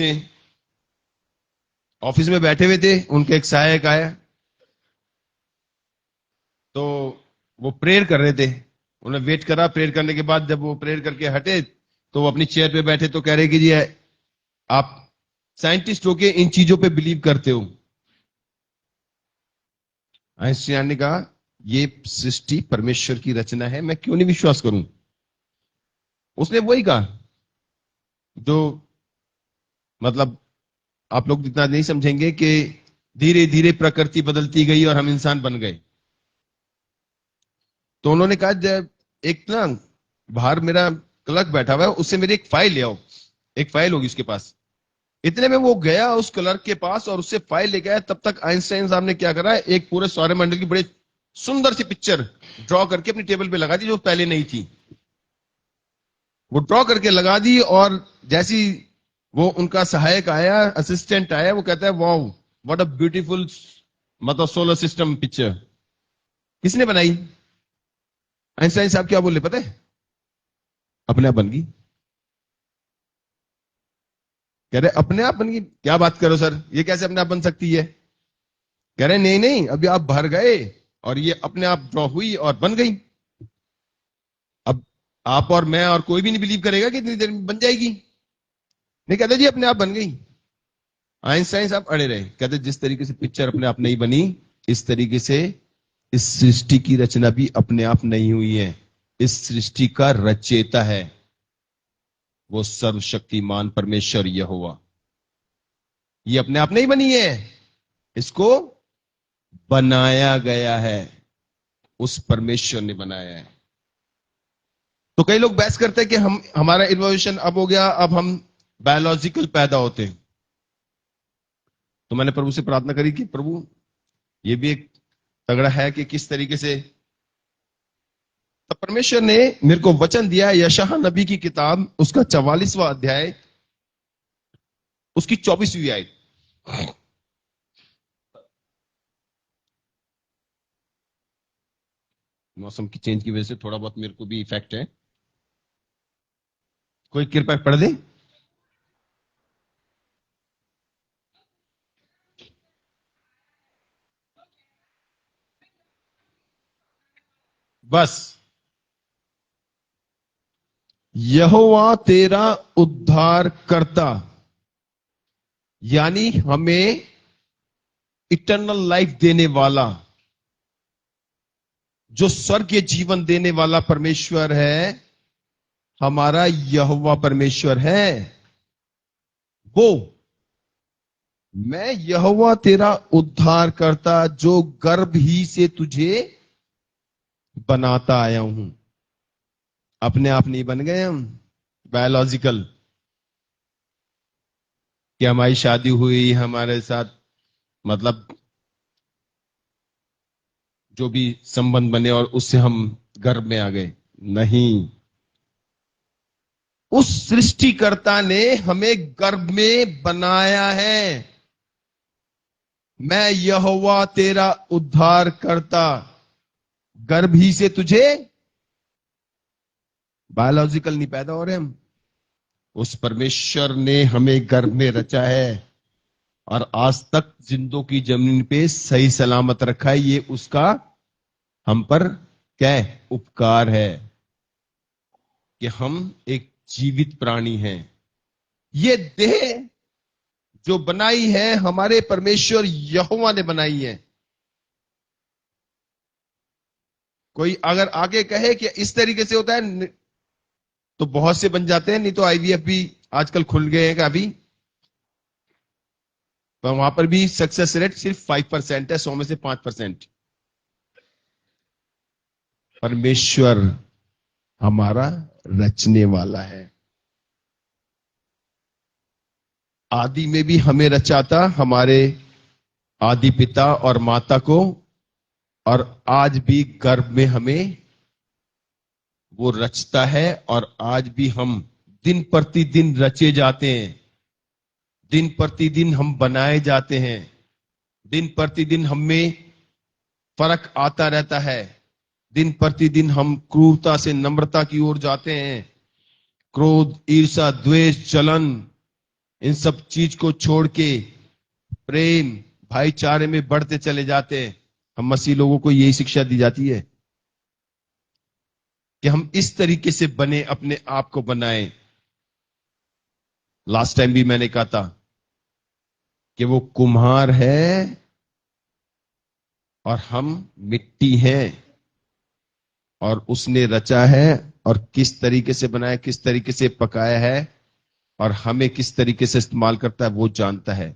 ऑफिस में बैठे हुए थे, उनके एक सहायक आया, तो वो प्रेयर कर रहे थे। उन्हें वेट करा, प्रेयर करने के बाद जब वो प्रेयर करके हटे तो वो अपनी चेयर पे बैठे, तो कह रहे कि जी आप साइंटिस्ट होके इन चीजों पे बिलीव करते हो। आइंस्टाइन ने कहा ये सृष्टि परमेश्वर की रचना है, मैं क्यों नहीं विश्वास करूं? उसने वही कहा जो मतलब आप लोग इतना नहीं समझेंगे कि धीरे धीरे प्रकृति बदलती गई और हम इंसान बन गए। तो उन्होंने कहा जब एक ना बाहर मेरा क्लर्क बैठा हुआ है, उससे मेरी एक फाइल ले आओ। एक फाइल होगी उसके पास, इतने में वो गया उस क्लर्क के पास और उससे फाइल ले गया। तब तक आइंस्टाइन साहब ने क्या करा, एक पूरे सौरमंडल की बड़ी सुंदर सी पिक्चर ड्रॉ करके अपनी टेबल पे लगा दी, जो पहले नहीं थी। वो ड्रॉ करके लगा दी, और जैसी वो उनका सहायक आया, असिस्टेंट आया, वो कहता है वाओ व्हाट अ ब्यूटीफुल मतलब सोलर सिस्टम पिक्चर। किसने बनाई? आइंस्टाइन साहब क्या बोले पता है? अपने आप बन गई। कह रहे अपने आप बन गई? क्या बात करो सर, ये कैसे अपने आप बन सकती है? कह रहे नहीं नहीं, अभी आप भर गए और ये अपने आप ड्रॉ हुई और बन गई। अब आप और मैं और कोई भी नहीं बिलीव करेगा कि इतनी देर में बन जाएगी। नहीं, कहते जी अपने आप बन गई। आइंस्टाइन साहब अड़े रहे, कहते जिस तरीके से पिक्चर अपने आप नहीं बनी, इस तरीके से इस सृष्टि की रचना भी अपने आप नहीं हुई है। इस सृष्टि का रचयिता है वो सर्वशक्तिमान परमेश्वर यहोवा। ये अपने आप नहीं बनी है, इसको बनाया गया है, उस परमेश्वर ने बनाया है। तो कई लोग बहस करते हैं कि हमारा इवोल्यूशन अब हो गया, अब हम बायोलॉजिकल पैदा होते हैं। तो मैंने प्रभु से प्रार्थना करी कि प्रभु ये भी एक तगड़ा है कि किस तरीके से। तब परमेश्वर ने मेरे को वचन दिया, यशायाह नबी की किताब उसका 44वां अध्याय उसकी 24वीं आयत। मौसम की चेंज की वजह से थोड़ा बहुत मेरे को भी इफेक्ट है, कोई कृपया पढ़ दे। बस, यहोवा तेरा उद्धार करता, यानी हमें इटर्नल लाइफ देने वाला, जो स्वर्गीय जीवन देने वाला परमेश्वर है, हमारा यहोवा परमेश्वर है। वो मैं यहोवा तेरा उद्धार करता, जो गर्भ ही से तुझे बनाता आया हूं। अपने आप नहीं बन गए हम बायोलॉजिकल, कि हमारी शादी हुई, हमारे साथ मतलब जो भी संबंध बने और उससे हम गर्भ में आ गए। नहीं, उस सृष्टिकर्ता ने हमें गर्भ में बनाया है। मैं यहोवा तेरा उद्धार करता, गर्भ ही से तुझे, बायोलॉजिकल नहीं पैदा हो रहे हम, उस परमेश्वर ने हमें गर्भ में रचा है और आज तक जिंदों की जमीन पे सही सलामत रखा है। ये उसका हम पर क्या है? उपकार है कि हम एक जीवित प्राणी हैं। ये देह जो बनाई है हमारे परमेश्वर यहोवा ने बनाई है। कोई अगर आगे कहे कि इस तरीके से होता है तो बहुत से बन जाते हैं, नहीं तो आईवीएफ भी आजकल खुल गए हैं काफी, पर वहां पर भी सक्सेस रेट सिर्फ 5% है, 100 में से 5%। परमेश्वर हमारा रचने वाला है। आदि में भी हमें रचा था, हमारे आदि पिता और माता को, और आज भी गर्भ में हमें वो रचता है। और आज भी हम दिन प्रतिदिन रचे जाते हैं, दिन प्रतिदिन हम बनाए जाते हैं, दिन प्रतिदिन हमें फर्क आता रहता है, दिन प्रतिदिन हम क्रूरता से नम्रता की ओर जाते हैं। क्रोध, ईर्ष्या, द्वेष, जलन, इन सब चीज को छोड़ के प्रेम, भाईचारे में बढ़ते चले जाते हैं। हम मसीह लोगों को यही शिक्षा दी जाती है कि हम इस तरीके से बने, अपने आप को बनाएं। लास्ट टाइम भी मैंने कहा था कि वो कुम्हार है और हम मिट्टी हैं, और उसने रचा है और किस तरीके से बनाया, किस तरीके से पकाया है और हमें किस तरीके से इस्तेमाल करता है वो जानता है।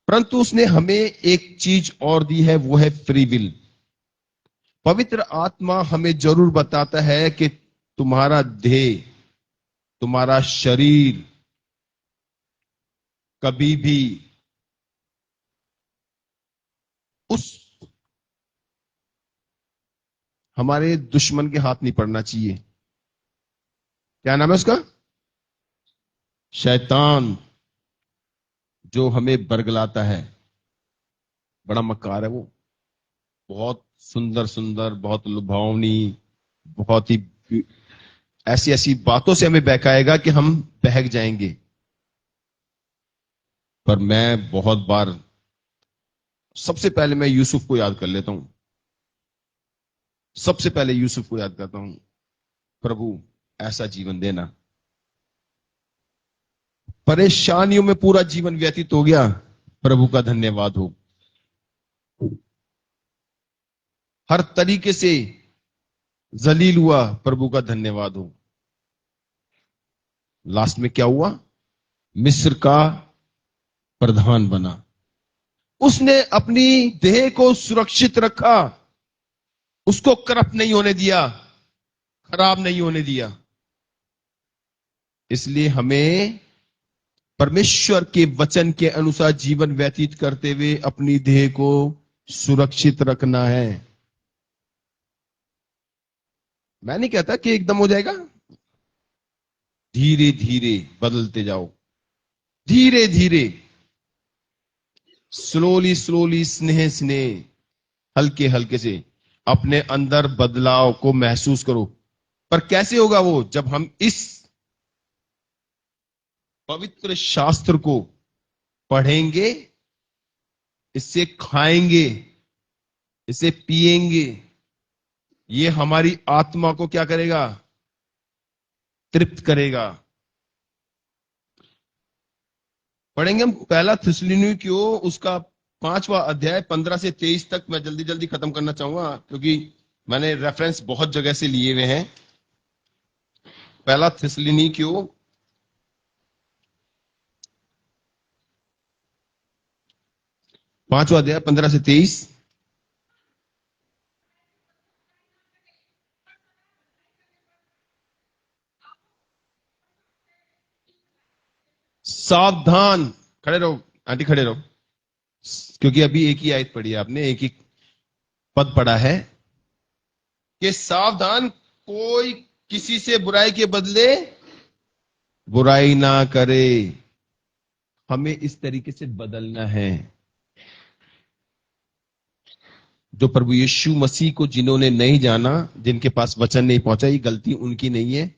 परंतु उसने हमें एक चीज और दी है, वो है फ्री विल। पवित्र आत्मा हमें जरूर बताता है कि तुम्हारा देह, तुम्हारा शरीर कभी भी उस हमारे दुश्मन के हाथ नहीं पड़ना चाहिए। क्या नाम है उसका? शैतान, जो हमें बरगलाता है। बड़ा मक्कार है वो, बहुत सुंदर सुंदर, बहुत लुभावनी, बहुत ही ऐसी ऐसी बातों से हमें बहकाएगा कि हम बहक जाएंगे। पर मैं बहुत बार, सबसे पहले मैं यूसुफ को याद कर लेता हूं। सबसे पहले यूसुफ को याद करता हूं। प्रभु, ऐसा जीवन देना। परेशानियों में पूरा जीवन व्यतीत हो गया, प्रभु का धन्यवाद हो। हर तरीके से जलील हुआ, प्रभु का धन्यवाद हो। लास्ट में क्या हुआ? मिस्र का प्रधान बना। उसने अपनी देह को सुरक्षित रखा, उसको करप्ट नहीं होने दिया, खराब नहीं होने दिया। इसलिए हमें परमेश्वर के वचन के अनुसार जीवन व्यतीत करते हुए अपनी देह को सुरक्षित रखना है। मैं नहीं कहता कि एकदम हो जाएगा, धीरे धीरे बदलते जाओ, धीरे धीरे, स्लोली स्लोली, स्नेह स्नेह, हल्के हल्के से अपने अंदर बदलाव को महसूस करो। पर कैसे होगा वो? जब हम इस पवित्र शास्त्र को पढ़ेंगे, इससे खाएंगे, इसे पिएंगे। ये हमारी आत्मा को क्या करेगा? तृप्त करेगा। पढ़ेंगे हम पहला थिस्सलुनीकियों, उसका 5वां अध्याय 15 से 23 तक। मैं जल्दी जल्दी खत्म करना चाहूंगा क्योंकि मैंने रेफरेंस बहुत जगह से लिए हुए हैं। पहला थिस्सलुनीकियों 5वां अध्याय 15 से 23। सावधान, खड़े रहो आंटी, खड़े रहो, क्योंकि अभी एक ही आयत पढ़ी है आपने, एक ही पद पढ़ा है कि सावधान, कोई किसी से बुराई के बदले बुराई ना करे। हमें इस तरीके से बदलना है। जो प्रभु यीशु मसीह को जिन्होंने नहीं जाना, जिनके पास वचन नहीं पहुंचा, ये गलती उनकी नहीं है।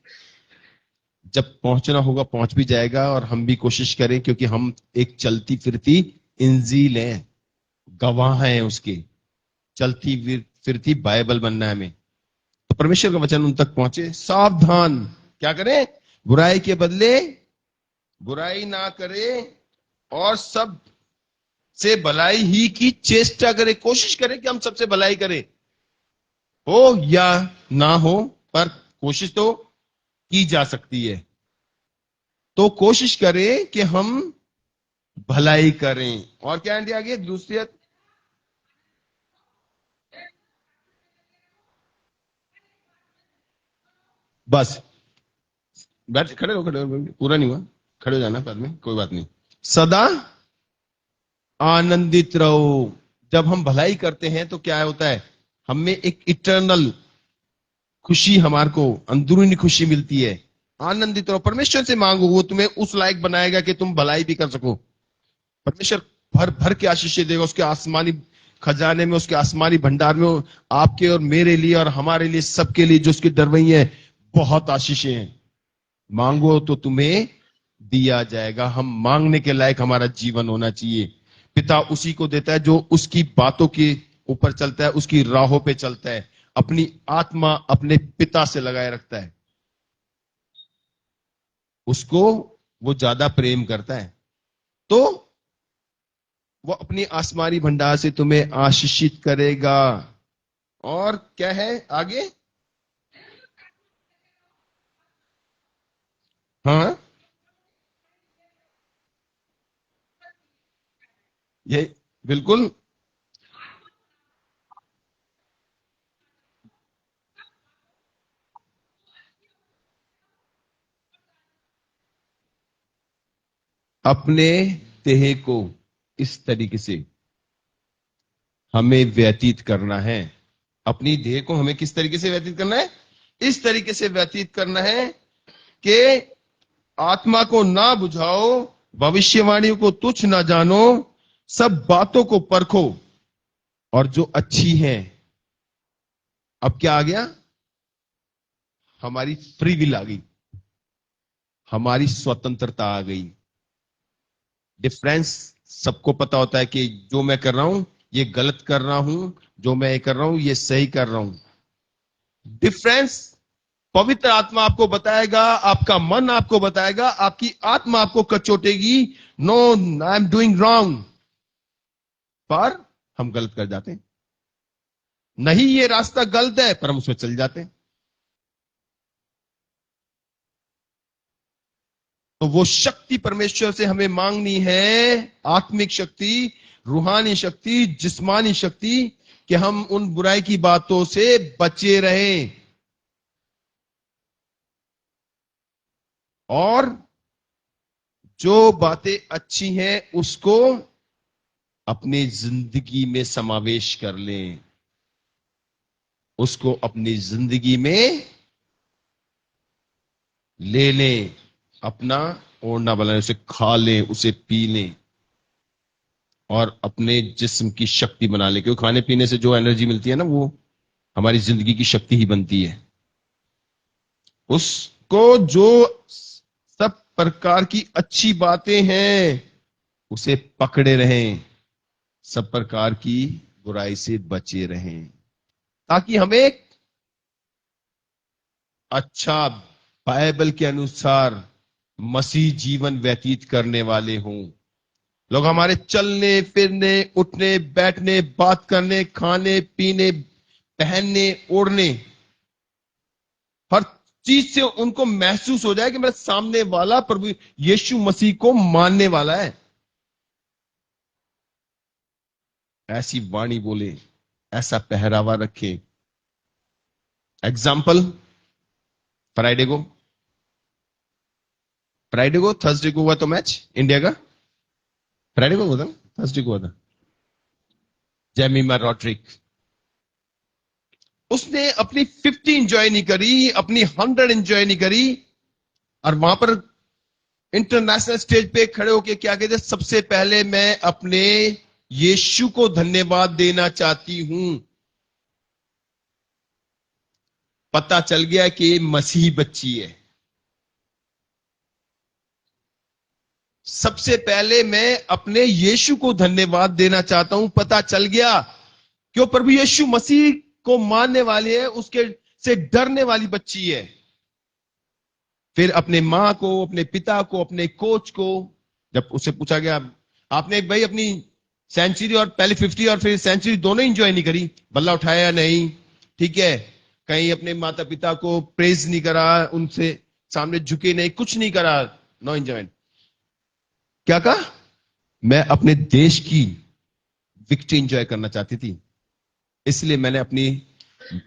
जब पहुंचना होगा पहुंच भी जाएगा, और हम भी कोशिश करें, क्योंकि हम एक चलती फिरती इंजील हैं, गवाह हैं उसके। चलती फिरती बाइबल बनना है हमें। तो परमेश्वर का वचन उन तक पहुंचे। सावधान, क्या करें? बुराई के बदले बुराई ना करें, और सब से भलाई ही की चेष्टा करें। कोशिश करें कि हम सबसे भलाई करें, हो या ना हो, पर कोशिश तो की जा सकती है। तो कोशिश करें कि हम भलाई करें। और क्या इंडिया आगे दूसरी बस बैठ, खड़े हो, खड़े हो, पूरा नहीं हुआ, खड़े हो जाना बाद में, कोई बात नहीं। सदा आनंदित रहो। जब हम भलाई करते हैं तो क्या होता है? हमें एक इटर्नल खुशी, हमारे को अंदरूनी खुशी मिलती है। आनंदित रहो, परमेश्वर से मांगो, वो तुम्हें उस लायक बनाएगा कि तुम भलाई भी कर सको। परमेश्वर भर भर के आशीष देगा, उसके आसमानी खजाने में, उसके आसमानी भंडार में आपके और मेरे लिए और हमारे लिए, सबके लिए जो उसकी डरवई है, बहुत आशीषें हैं। मांगो तो तुम्हें दिया जाएगा। हम मांगने के लायक हमारा जीवन होना चाहिए। पिता उसी को देता है जो उसकी बातों के ऊपर चलता है, उसकी राहों पे चलता है, अपनी आत्मा अपने पिता से लगाए रखता है, उसको वो ज्यादा प्रेम करता है। तो वो अपनी आसमानी भंडार से तुम्हें आशीषित करेगा। और क्या है आगे? हाँ, ये बिल्कुल अपने देह को इस तरीके से हमें व्यतीत करना है। अपनी देह को हमें किस तरीके से व्यतीत करना है? इस तरीके से व्यतीत करना है कि आत्मा को ना बुझाओ, भविष्यवाणियों को तुच्छ ना जानो, सब बातों को परखो, और जो अच्छी है। अब क्या आ गया? हमारी फ्री विल आ गई, हमारी स्वतंत्रता आ गई। डिफरेंस सबको पता होता है कि जो मैं कर रहा हूं ये गलत कर रहा हूं, जो मैं ये कर रहा हूं ये सही कर रहा हूं। डिफरेंस पवित्र आत्मा आपको बताएगा, आपका मन आपको बताएगा, आपकी आत्मा आपको कचोटेगी, no I am doing wrong, पर हम गलत कर जाते हैं। नहीं, ये रास्ता गलत है, पर हम उसमें चल जाते हैं। तो वो शक्ति परमेश्वर से हमें मांगनी है, आत्मिक शक्ति, रूहानी शक्ति, जिस्मानी शक्ति, कि हम उन बुराई की बातों से बचे रहें और जो बातें अच्छी हैं उसको अपनी जिंदगी में समावेश कर लें, उसको अपनी जिंदगी में ले लें, अपना ओढ़ना बनाए, उसे खा लें, उसे पी लें और अपने जिस्म की शक्ति बना लें। क्योंकि खाने पीने से जो एनर्जी मिलती है ना, वो हमारी जिंदगी की शक्ति ही बनती है। उसको, जो सब प्रकार की अच्छी बातें हैं उसे पकड़े रहें, सब प्रकार की बुराई से बचे रहें, ताकि हम एक अच्छा बाइबल के अनुसार मसीह जीवन व्यतीत करने वाले हों। लोग हमारे चलने फिरने, उठने बैठने, बात करने, खाने पीने, पहनने ओढ़ने, हर चीज से उनको महसूस हो जाए कि मेरे सामने वाला प्रभु यीशु मसीह को मानने वाला है। ऐसी वाणी बोले, ऐसा पहरावा रखे। एग्जाम्पल, फ्राइडे को थर्सडे को हुआ तो मैच इंडिया का, फ्राइडे को हुआ था, थर्सडे को हुआ था। जेमिमा रॉड्रिक, उसने अपनी 50 एंजॉय नहीं करी, अपनी 100 एंजॉय नहीं करी, और वहां पर इंटरनेशनल स्टेज पे खड़े होके क्या कहते, सबसे पहले मैं अपने यीशु को धन्यवाद देना चाहती हूं। पता चल गया कि मसीह बच्ची है। सबसे पहले मैं अपने यीशु को धन्यवाद देना चाहता हूं। पता चल गया कि वो प्रभु यीशु मसीह को मानने वाली है, उसके से डरने वाली बच्ची है। फिर अपने मां को, अपने पिता को, अपने कोच को जब उससे पूछा गया, आपने भाई अपनी सेंचुरी और पहले 50 और फिर सेंचुरी दोनों एंजॉय नहीं करी, बल्ला उठाया नहीं, ठीक है, कहीं अपने माता पिता को प्रेज नहीं करा, उनसे सामने झुके नहीं, कुछ नहीं करा, नो एंजॉयमेंट। क्या कहा? मैं अपने देश की विक्ट्री एंजॉय करना चाहती थी, इसलिए मैंने अपनी,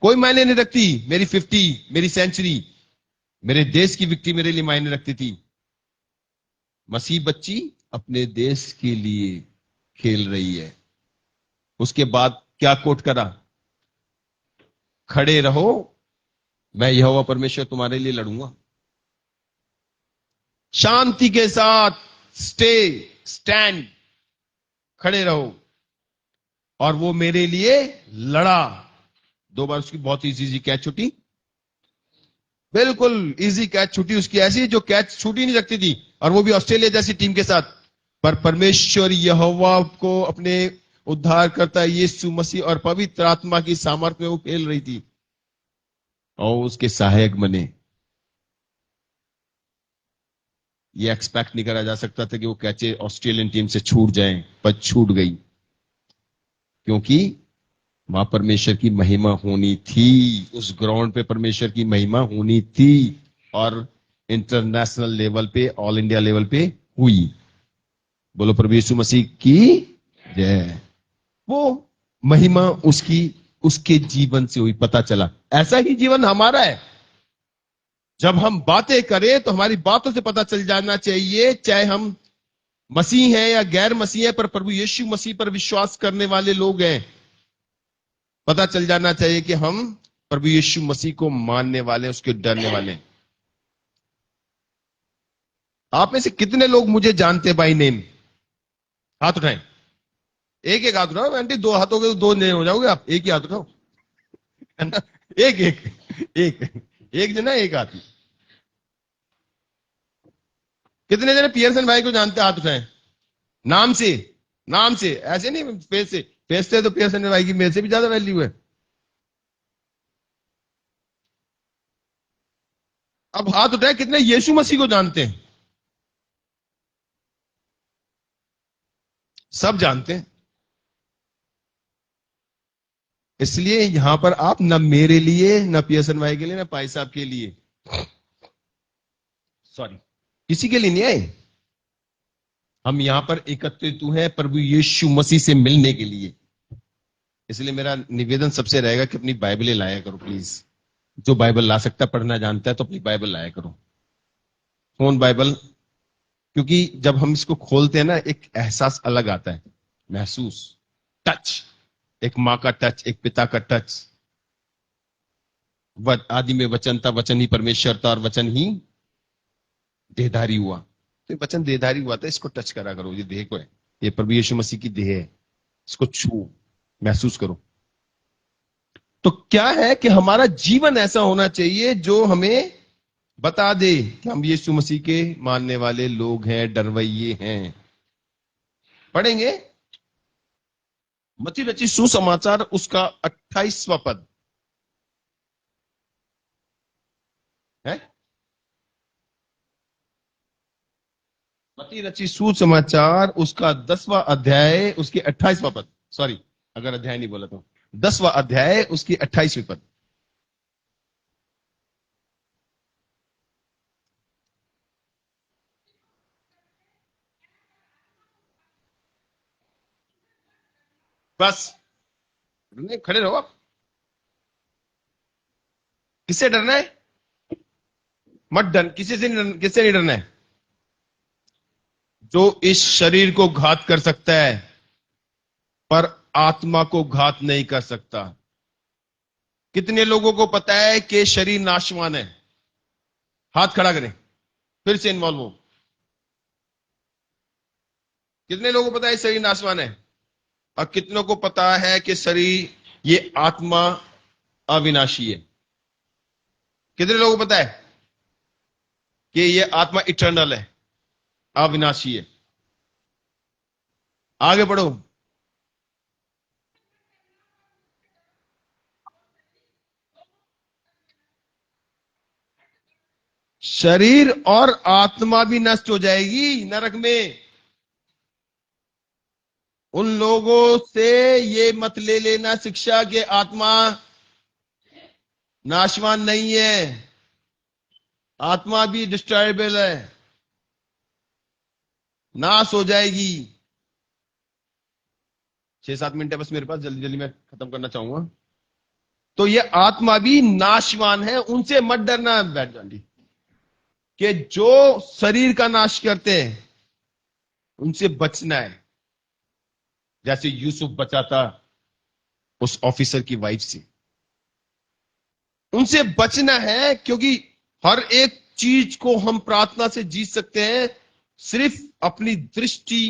कोई मायने नहीं रखती मेरी 50, मेरी सेंचुरी, मेरे देश की विक्ट्री मेरे लिए मायने रखती थी। मसीह बच्ची अपने देश के लिए खेल रही है। उसके बाद क्या कोट करा? खड़े रहो, मैं यहोवा परमेश्वर तुम्हारे लिए लड़ूंगा। शांति के साथ स्टैंड, खड़े रहो, और वो मेरे लिए लड़ा। 2 बार उसकी बहुत इजी कैच छूटी, बिल्कुल इजी कैच छूटी उसकी, ऐसी जो कैच छूटी नहीं सकती थी, और वो भी ऑस्ट्रेलिया जैसी टीम के साथ। पर परमेश्वर यहोवा को अपने उद्धार करता यीशु मसीह और पवित्र आत्मा की सामर्थ्य में वो खेल रही थी और उसके सहायक बने। ये एक्सपेक्ट नहीं करा जा सकता था कि वो कैचे ऑस्ट्रेलियन टीम से छूट जाएं, पर छूट गई, क्योंकि वहां परमेश्वर की महिमा होनी थी, उस ग्राउंड पे परमेश्वर की महिमा होनी थी, और इंटरनेशनल लेवल पे, ऑल इंडिया लेवल पे हुई। बोलो प्रभु यीशु मसीह की जय। वो महिमा उसके जीवन से हुई, पता चला। ऐसा ही जीवन हमारा है। जब हम बातें करें तो हमारी बातों से पता चल जाना चाहिए, चाहे हम मसीह हैं या गैर मसीह हैं, पर प्रभु यीशु मसीह पर विश्वास करने वाले लोग हैं, पता चल जाना चाहिए कि हम प्रभु यीशु मसीह को मानने वाले हैं, उसके डरने वाले हैं। आप में से कितने लोग मुझे जानते हैं बाई नेम? हाथ उठाएं। एक एक हाथ उठाओ आंटी, दो हाथों के तो दो नहीं हो जाओगे आप, एक ही हाथ उठाओ, है ना? एक एक एक एक जना, एक हाथ। कितने जने पियर्सन भाई को जानते हैं? हाथ उठाएं। नाम से, नाम से, ऐसे नहीं फेस से। फेस से तो पियर्सन भाई की मेरे से भी ज्यादा वैल्यू है। अब हाथ उठाए कितने यीशु मसीह को जानते हैं? सब जानते हैं। इसलिए यहां पर आप न मेरे लिए, न पियर्सन भाई के लिए, न पाई साहब के लिए, सॉरी, किसी के लिए नहीं आए। हम यहां पर एकत्रित हुए हैं प्रभु यीशु मसीह से मिलने के लिए। इसलिए मेरा निवेदन सबसे रहेगा कि अपनी बाइबलें लाया करो प्लीज। जो बाइबल ला सकता, पढ़ना जानता है, तो अपनी बाइबल लाया करो। कौन बाइबल? क्योंकि जब हम इसको खोलते हैं ना, एक एहसास अलग आता है, महसूस, टच, एक माँ का टच, एक पिता का टच। आदि में वचन था, वचन ही परमेश्वर था, और वचन ही देहधारी हुआ। तो ये वचन देहधारी हुआ था, इसको टच करा करो। ये देह को है, ये प्रभु यीशु मसीह की देह है, इसको छू, महसूस करो। तो क्या है कि हमारा जीवन ऐसा होना चाहिए जो हमें बता दे कि हम यीशु मसीह के मानने वाले लोग हैं, डरवैये हैं। पढ़ेंगे मत्ती रचित सुसमाचार, उसका 28वां पद है। मत्ती रचित सुसमाचार, उसका 10वां अध्याय, उसके 28वां पद। सॉरी, अगर अध्याय नहीं बोला तो 10वां अध्याय, उसकी 28वीं पद। बस, नहीं खड़े रहो आप। किससे डरना है? मत डर, किसी से नहीं, किससे नहीं डरना है? जो इस शरीर को घात कर सकता है, पर आत्मा को घात नहीं कर सकता। कितने लोगों को पता है कि शरीर नाशवान है? हाथ खड़ा करें, फिर से इन्वॉल्व हो। कितने लोगों को पता है शरीर नाशवान है? और कितनों को पता है कि शरीर, ये आत्मा अविनाशी है? कितने लोगों को पता है कि ये आत्मा इटर्नल है, अविनाशी है? आगे बढ़ो। शरीर और आत्मा भी नष्ट हो जाएगी नरक में। उन लोगों से ये मत ले लेना शिक्षा कि आत्मा नाशवान नहीं है, आत्मा भी डिस्ट्रॉयबल है, नाश हो जाएगी। 6-7 मिनट है बस मेरे पास, जल्दी जल्दी मैं खत्म करना चाहूंगा। तो ये आत्मा भी नाशवान है, उनसे मत डरना। बैठ जानी कि जो शरीर का नाश करते हैं, उनसे बचना है। जैसे यूसुफ बचा था उस ऑफिसर की वाइफ से, उनसे बचना है। क्योंकि हर एक चीज को हम प्रार्थना से जीत सकते हैं, सिर्फ अपनी दृष्टि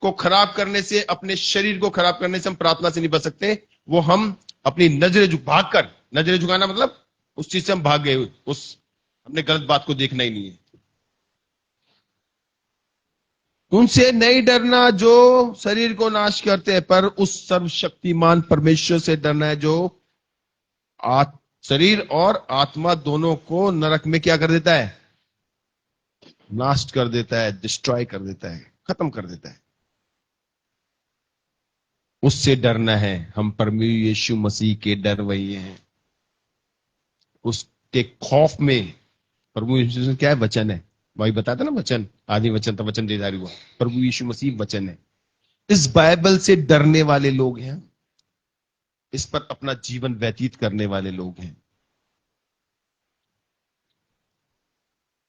को खराब करने से, अपने शरीर को खराब करने से हम प्रार्थना से नहीं बच सकते। वो हम अपनी नजरें भागकर, नजरें झुकाना मतलब उस चीज से हम भाग गए, उस हमने गलत बात को देखना ही नहीं है। उनसे नहीं डरना जो शरीर को नाश करते हैं, पर उस सर्वशक्तिमान परमेश्वर से डरना है जो शरीर और आत्मा दोनों को नरक में क्या कर देता है? नाश कर देता है, डिस्ट्रॉय कर देता है, खत्म कर देता है। उससे डरना है। हम परमेश्वर यीशु मसीह के डर वही हैं। उसके खौफ में, प्रभु यीशु क्या है? वचन है। वही बताता ना, वचन, आदि वचन था, वचन देदारी हुआ। प्रभु यीशु मसीह वचन है। इस बाइबल से डरने वाले लोग हैं, इस पर अपना जीवन व्यतीत करने वाले लोग हैं।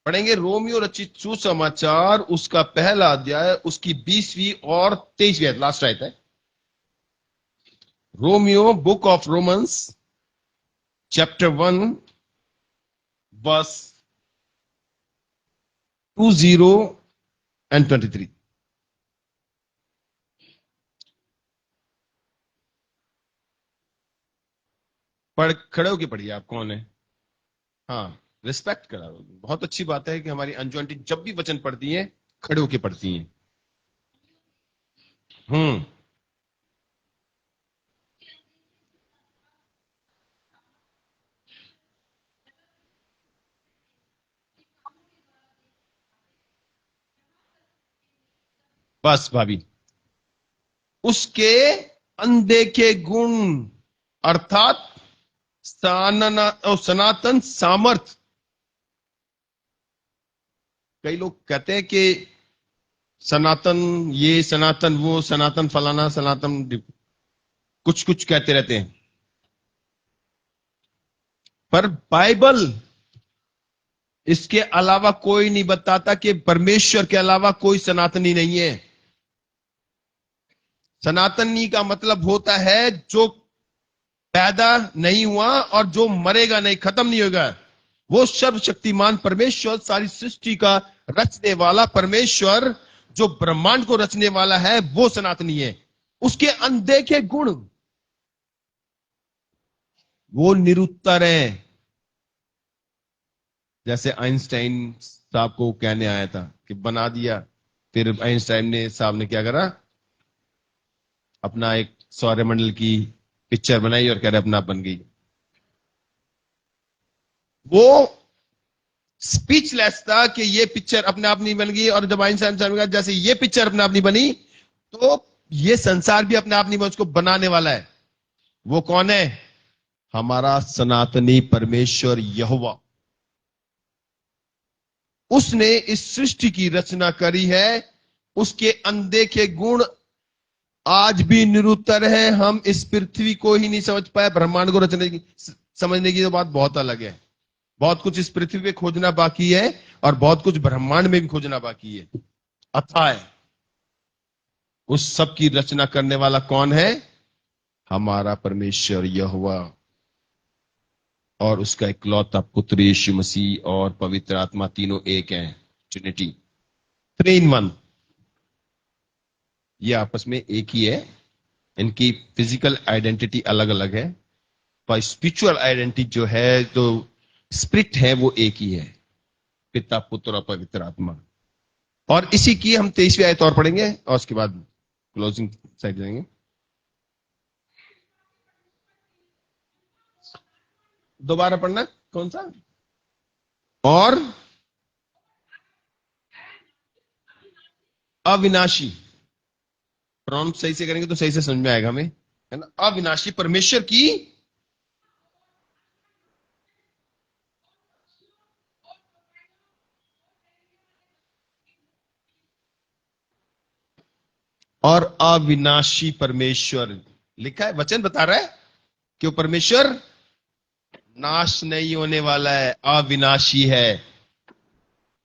पढ़ेंगे रोमियो रचित सुसमाचार, उसका पहला अध्याय, उसकी 20वीं और 23वीं आयत, लास्ट आयत है। Romeo, book of Romans, chapter 1, verse 20 and 23। पढ़, खड़े होके पढ़िए। आप कौन है? हाँ, रिस्पेक्ट करा। बहुत अच्छी बात है कि हमारी अंजू आंटी जब भी वचन पढ़ती हैं खड़े होके पढ़ती हैं। हम्म। बस भाभी, उसके अनदेखे गुण अर्थात सनातन सामर्थ। कई लोग कहते हैं कि सनातन ये, सनातन वो, सनातन फलाना, सनातन कुछ कुछ कहते रहते हैं, पर बाइबल इसके अलावा कोई नहीं बताता कि परमेश्वर के अलावा कोई सनातनी नहीं है। सनातनी का मतलब होता है जो पैदा नहीं हुआ और जो मरेगा नहीं, खत्म नहीं होगा। वो सर्वशक्तिमान परमेश्वर, सारी सृष्टि का रचने वाला परमेश्वर, जो ब्रह्मांड को रचने वाला है, वो सनातनी है। उसके अनदेखे गुण वो निरुत्तर है। जैसे आइंस्टाइन साहब को कहने आया था कि बना दिया, फिर आइंस्टाइन ने साहब ने क्या करा, अपना एक सौरमंडल की पिक्चर बनाई और कह रहे अपना आप बन गई। वो स्पीचलेस था कि ये पिक्चर अपने आप नहीं बन गई। और जब आइंस्टाइन साहब ने कहा जैसे ये पिक्चर अपने आप नहीं बनी, तो ये संसार भी अपने आप नहीं बना, उसको बनाने वाला है। वो कौन है? हमारा सनातनी परमेश्वर यहोवा। उसने इस सृष्टि की रचना करी है। उसके अनदेखे गुण आज भी निरुत्तर है। हम इस पृथ्वी को ही नहीं समझ पाए, ब्रह्मांड को रचने की, समझने की तो बात बहुत अलग है। बहुत कुछ इस पृथ्वी पे खोजना बाकी है और बहुत कुछ ब्रह्मांड में भी खोजना बाकी है। अथाह है। उस सब की रचना करने वाला कौन है? हमारा परमेश्वर यहोवा, और उसका इकलौता पुत्र यीशु मसीह और पवित्र आत्मा, तीनों एक हैं। Trinity, 3 in 1। ये आपस में एक ही है। इनकी फिजिकल आइडेंटिटी अलग अलग है, पर स्पिरिचुअल आइडेंटिटी जो है, जो स्पिरिट है, वो एक ही है, पिता, पुत्र और पवित्र आत्मा। और इसी की हम 23वीं आयत और पढ़ेंगे और उसके बाद क्लोजिंग साइड जाएंगे। दोबारा पढ़ना, कौन सा? और अविनाशी, प्रॉम्प्ट सही से करेंगे तो सही से समझ में आएगा हमें, है ना। अविनाशी परमेश्वर की और अविनाशी परमेश्वर, लिखा है, वचन बता रहा है कि वो परमेश्वर नाश नहीं होने वाला है, अविनाशी है,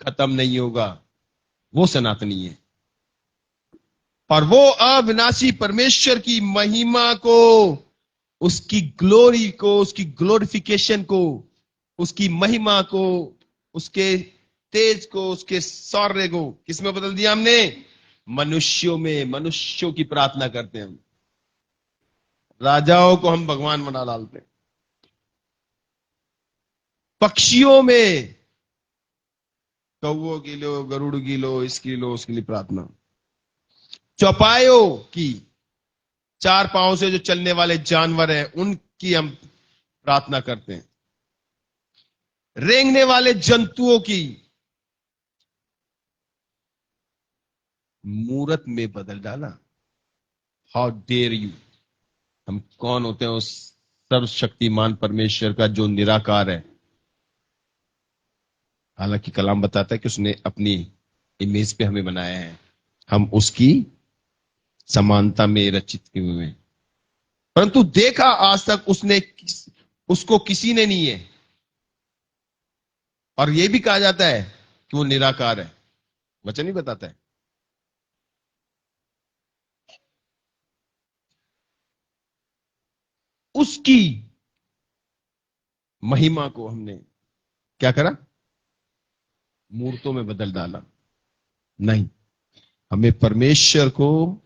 खत्म नहीं होगा, वो सनातनी है। और वो अविनाशी परमेश्वर की महिमा को, उसकी ग्लोरी को, उसकी ग्लोरिफिकेशन को, उसकी महिमा को, उसके तेज को, उसके शौर्य को किसमें बदल दिया हमने? मनुष्यों में। मनुष्यों की प्रार्थना करते हैं हम, राजाओं को हम भगवान बना डालते हैं। पक्षियों में, कौओं की लो, गरुड़ की लो, इसकी लो, उसके लिए प्रार्थना। चौपायों की, 4 पांव से जो चलने वाले जानवर हैं, उनकी हम प्रार्थना करते हैं। रेंगने वाले जंतुओं की मूरत में बदल डाला। How dare you. हम कौन होते हैं उस सर्वशक्तिमान परमेश्वर का जो निराकार है। हालांकि कलाम बताता है कि उसने अपनी इमेज पे हमें बनाया है, हम उसकी समानता में रचित किए हुए हैं। परंतु देखा आज तक उसको किसी ने नहीं है। और यह भी कहा जाता है कि वो निराकार है, वचन ही बताता है। उसकी महिमा को हमने क्या करा? मूर्तों में बदल डाला। नहीं, हमें परमेश्वर को,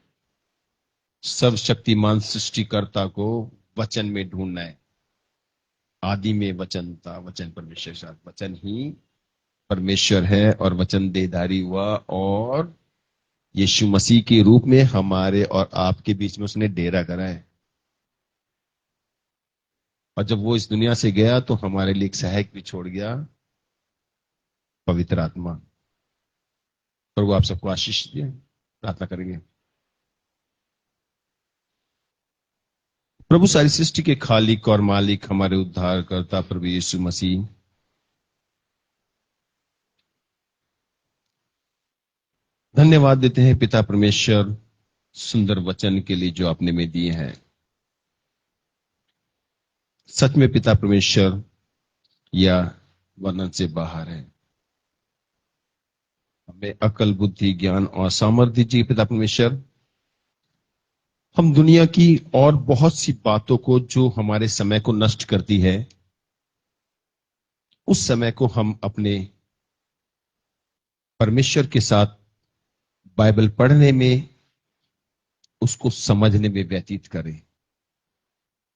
सर्वशक्तिमान सृष्टिकर्ता को वचन में ढूंढना है। आदि में वचन था, वचन परमेश्वर के साथ, वचन ही परमेश्वर है और वचन देहधारी हुआ और यीशु मसीह के रूप में हमारे और आपके बीच में उसने डेरा करा है। और जब वो इस दुनिया से गया तो हमारे लिए एक सहायक भी छोड़ गया, पवित्र आत्मा। प्रभु आप सबको आशीष दिए। प्रार्थना करेंगे। प्रभु सारी सृष्टि के खालिक और मालिक, हमारे उद्धारकर्ता प्रभु यीशु मसीह, धन्यवाद देते हैं पिता परमेश्वर सुंदर वचन के लिए जो आपने में दिए हैं। सच में पिता परमेश्वर या वर्णन से बाहर है। हमें अकल, बुद्धि, ज्ञान और सामर्थ्य दीजिए पिता परमेश्वर। हम दुनिया की और बहुत सी बातों को जो हमारे समय को नष्ट करती है, उस समय को हम अपने परमेश्वर के साथ बाइबल पढ़ने में, उसको समझने में व्यतीत करें,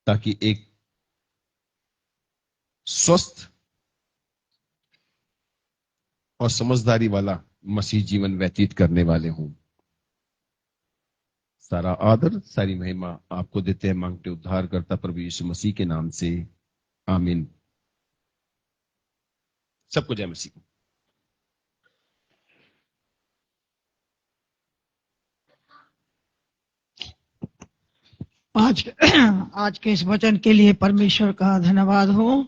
ताकि एक स्वस्थ और समझदारी वाला मसीह जीवन व्यतीत करने वाले हों। सारा आदर, सारी महिमा आपको देते हैं, मांगते उद्धार करता प्रभु यीशु मसीह के नाम से, आमीन। सबको जय मसीह। आज के इस वचन के लिए परमेश्वर का धन्यवाद हो,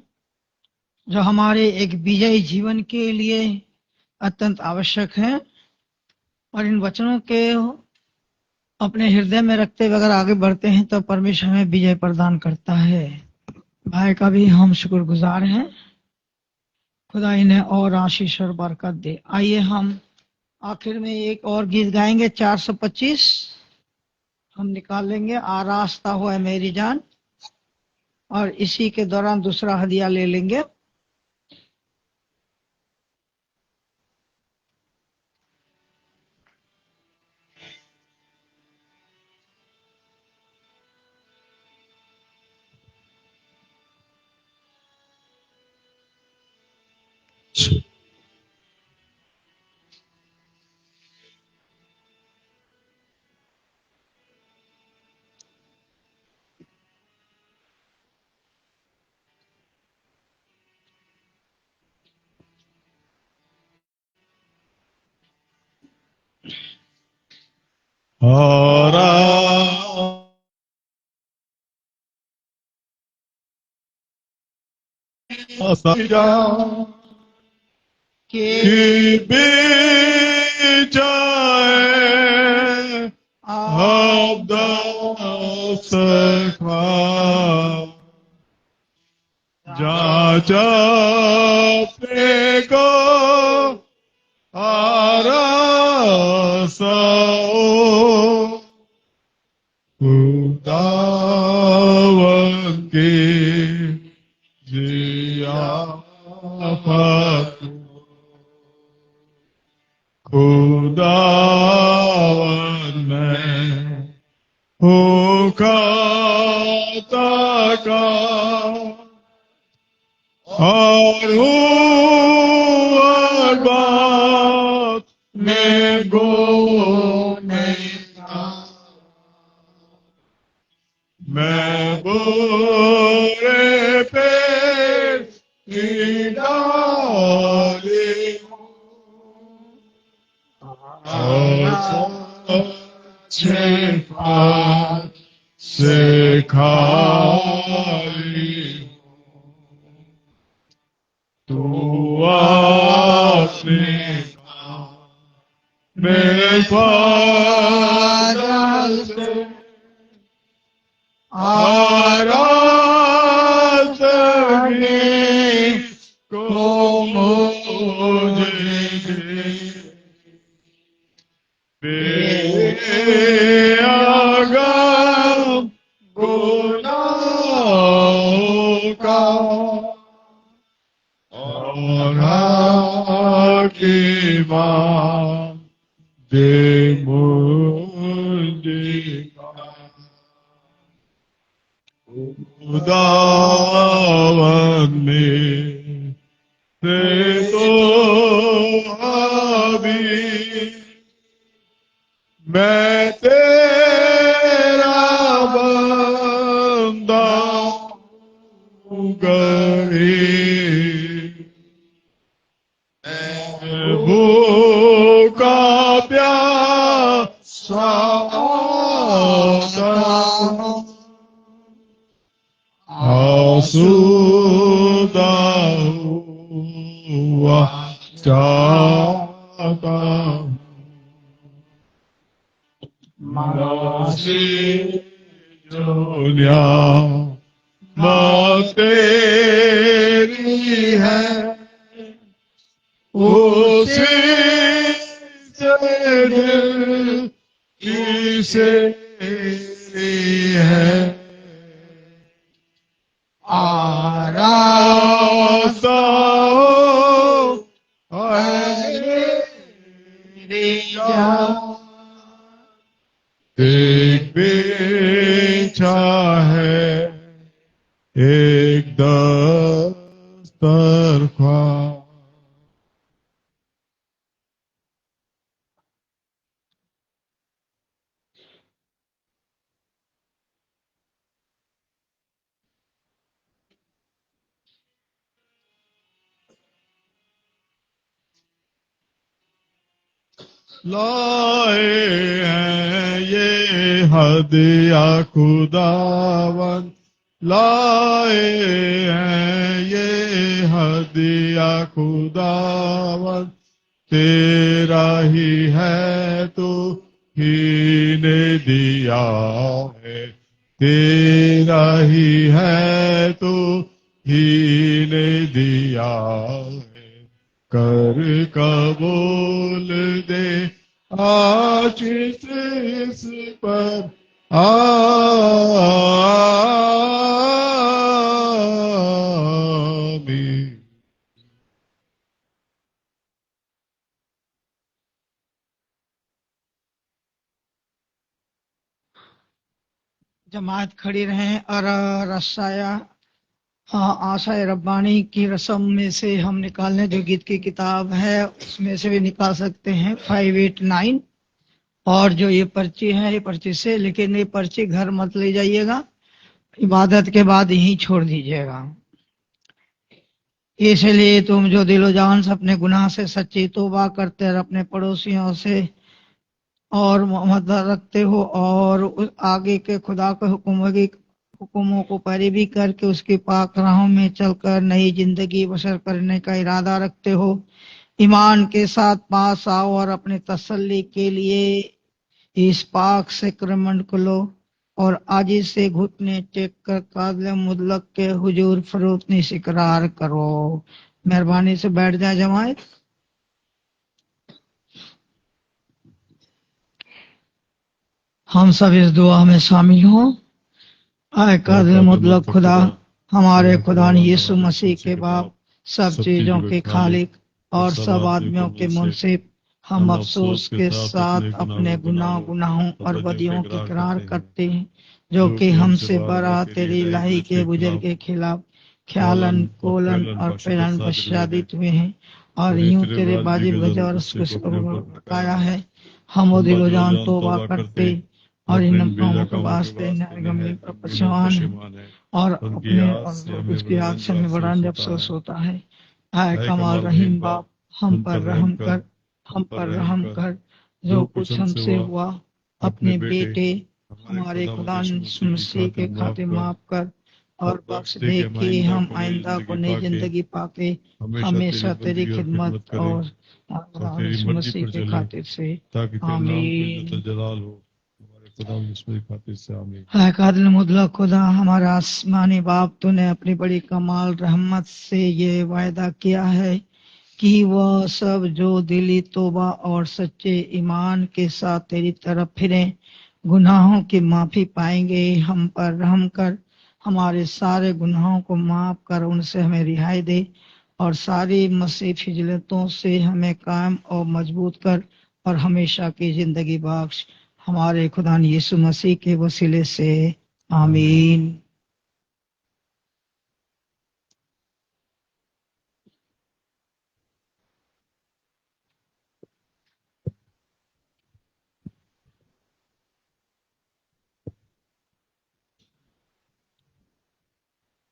जो हमारे एक विजयी जीवन के लिए अत्यंत आवश्यक है। और इन वचनों के अपने हृदय में रखते हुए अगर आगे बढ़ते हैं तो परमेश्वर हमें विजय प्रदान करता है। भाई का भी हम शुक्रगुजार हैं। खुदा इन्हें और आशीष और बरकत दे। आइए हम आखिर में एक और गीत गाएंगे, 425 हम निकाल लेंगे, आरास्ता हो है मेरी जान, और इसी के दौरान दूसरा हदिया ले लेंगे। कि विजय अब दास खा जा पेगो आरासो खुदावन की जियाफत खुदावन में हो खाता का और हर बात में गो नहीं था। मैं बुरे पे डाली से खाली तू अपने मेरे फादर से आराधने को मुझे बेअगम गुनाहों का और हाकिमात दे मुझे खुदावन में से तो अभी मैं तेरा बंदा हूँ गरीब भूखा प्यासा आसूदा हुआ चाहता दुनिया तेरी है उसी से दिल किसे है आरासा हो एक बेचा है एक दस्तरख्वा लाए हैं ये हदिया खुदावन लाए हैं ये हदिया खुदावन तेरा ही है तो ही ने दिया है तेरा ही है तो ही ने दिया है कर कबूल दे आज इस पर आमीन। जमात खड़ी रहें और रसाया आशाए रब्बानी की रस्म में से हम निकालने जो गीत की किताब है उसमें से भी निकाल सकते हैं 589 और जो ये पर्ची है ये पर्ची से, लेकिन ये पर्ची घर मत ले जाइएगा, इबादत के बाद यहीं छोड़ दीजिएगा। इसलिए तुम जो दिलो जान से अपने गुनाह से सच्ची तौबा करते और अपने पड़ोसियों से और मोहब्बत रखते हो और उस आगे के खुदा के हुक्मों को पैरवी करके उसकी पाक राहों में चलकर नई जिंदगी बसर करने का इरादा रखते हो, ईमान के साथ पास आओ और अपने तसल्ली के लिए इस पाक सैक्रमेंट को लो और आजी से घुटने टेक कर काबिल मुतलक के हुजूर फरोतनी से इकरार करो। मेहरबानी से बैठ जाए जमात। हम सब इस दुआ में शामिल हों। आए कादिर मुतलक खुदा, हमारे खुदा यीशु मसीह के बाप, सब चीजों के खालिक और सब आदमियों के मुनसिफ, हम अफसोस के साथ अपने गुनाहों और बदियों की इकरार करते हैं जो कि हमसे बरा तेरी इलाही के बुजुर्ग के खिलाफ ख्यालन कोलन और पेलन बशादित हुए हैं और यूं तेरे बाजिब वजह और बकाया है। हम दिलो जान तौबा करते और इन कामों के वास्ते नरगमी पर परेशान है और अपने और उसकी याद से हमें बड़ा अफसोस होता है। आए कमाल रहीम बाप, हम पर रहम कर, हम पर रहम कर, जो कुछ हमसे हुआ अपने बेटे हमारे खुदा मसीह के खातिर माफ कर और बख्श दे कि हम आइंदा को नई जिंदगी पाके हमेशा तेरी खिदमत और मसीह के खातिर से आमीन। है कादिर मुतलक खुदा, हमारा आसमानी बाप, तूने अपनी बड़ी कमाल रहमत से ये वायदा किया है कि वह सब जो दिली तौबा और सच्चे ईमान के साथ तेरी तरफ फिरें गुनाहों की माफी पाएंगे। हम पर रहम कर, हमारे सारे गुनाहों को माफ कर, उनसे हमें रिहाई दे और सारी मसीह फिजलतों से हमें कायम और मजबूत कर और हमेशा की जिंदगी बख्श, हमारे खुदा यीशु मसीह के वसीले से आमीन।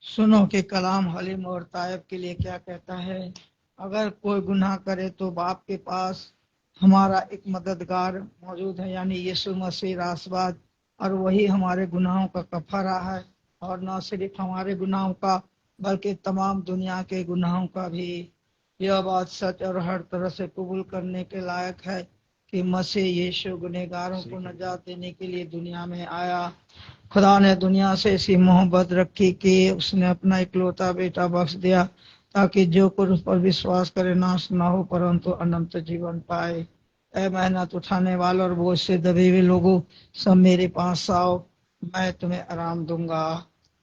सुनो कि कलाम हलीम और तायब के लिए क्या कहता है। अगर कोई गुनाह करे तो बाप के पास हमारा एक मददगार मौजूद है, यानी यीशु मसीह रासबाद, और वही हमारे गुनाहों का कफारा है, और न सिर्फ हमारे गुनाहों का बल्कि तमाम दुनिया के गुनाहों का भी। यह बात सच और हर तरह से कबूल करने के लायक है कि मसीह यीशु गुनहगारों को नजात देने के लिए दुनिया में आया। खुदा ने दुनिया से ऐसी मोहब्बत रखी कि उसने अपना इकलौता बेटा बख्श दिया, ताकि जो कोई उस पर विश्वास करे नाश न हो परंतु अनंत जीवन पाए। ऐ मेहनत उठाने वालों और बोझ से दबे हुए लोगों, सब मेरे पास आओ, मैं तुम्हें आराम दूंगा।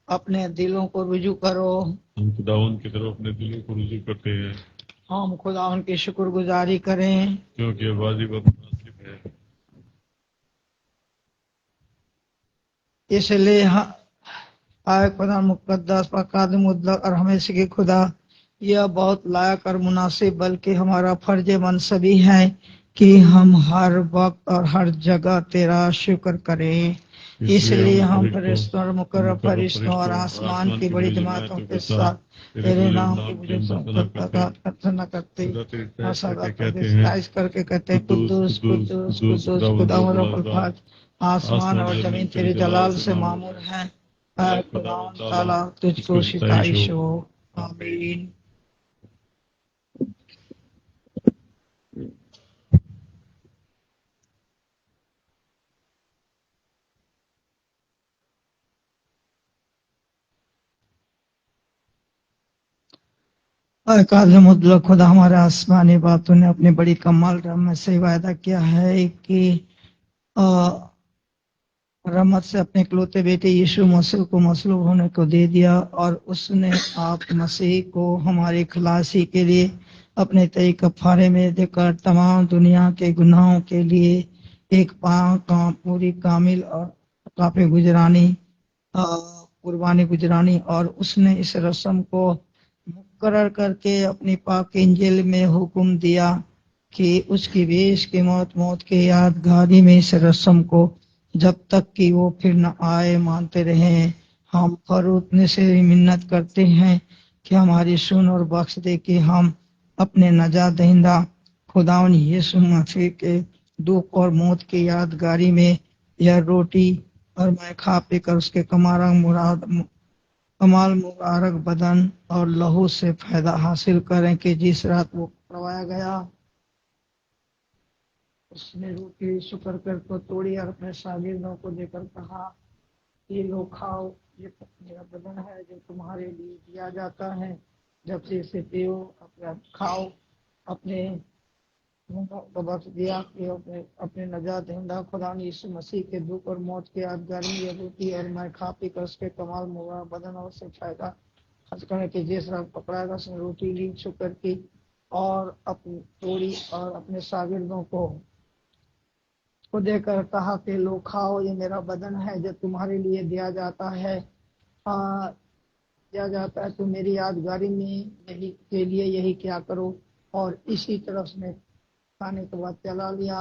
अपने दिलों को रुजू करो। हम खुदावन की तरफ अपने दिलों को रुजू करते हैं, हम खुदावन की शुक्रगुजारी करें, क्योंकि आबादी मुनासिब है। इसलिए आए खुदा मुकद्दस पाक मुतलक और हमेशा के खुदा, यह बहुत लायक और मुनासिब बल्कि हमारा फर्ज मनसबी है कि हम हर वक्त और हर जगह तेरा शुक्र करें। इसलिए हम फरिश्तों और मुकर्रब फरिश्तों और आसमान की बड़ी जमातों के साथ तेरे नाम की प्रार्थना करते करके कहते हैं, कुद्दूस कुद्दूस कुद्दूस खुदावंद रब्बुल फाज, आसमान और जमीन तेरे जलाल से मामूर हैं। ऐ खुदावंद ताला, तुझको सिताइश हो। आमीन। काज़ मुतलक खुदा हमारे आसमानी बातों ने अपनी बड़ी कमाल रहमत से वायदा किया है कि रहमत से अपने इकलौते बेटे यीशु मसीह को मसलूब होने को दे दिया, और उसने आप मसीह को हमारे खलासी के लिए अपने तय कफारे में देकर तमाम दुनिया के गुनाहों के लिए एक पूरी कामिल और काफी गुजरानी कुर्बानी गुजरानी, और उसने इस रस्म को मुकर्रर करके अपनी पाक इंजिल में हुक्म दिया कि उसकी बेश की मौत के यादगारी में इस रस्म को जब तक कि वो फिर न आए मानते रहे। हम फरूतने से मिन्नत करते हैं कि हमारी सुन और बख्श दे कि हम अपने नजात दहिंदा खुदावन यीशु मसीह के दुख और मौत की यादगारी में यह रोटी और मैं खा पी कर उसके कमाल मुबारक बदन और लहू से फायदा हासिल करें कि जिस रात वो करवाया गया उसने रोटी शुक्र करके तोड़ी और अपने शागिर्दों को देकर कहा, ये लो खाओ, ये मेरा बदन है जो तुम्हारे लिए दिया जाता है, जब से इसे पियो अपने खाओ। अपने बख्श दिया कि अपने नजात दहिंदा खुदा यीशु मसीह के दुख और मौत के यादगार में यह रोटी और मैं खा पी कर उसके कमाल मुबारक बदन और से फायदा हासिल करने के जिस रात पकड़ाएगा उसने रोटी ली, शुक्र की और अपनी तोड़ी और अपने शागिर्दों को देकर कहा कि लो खाओ, ये मेरा बदन है जो तुम्हारे लिए दिया जाता है, तो मेरी यादगारी में यही के लिए यही क्या करो। और इसी तरफ से खाने के बाद चला लिया,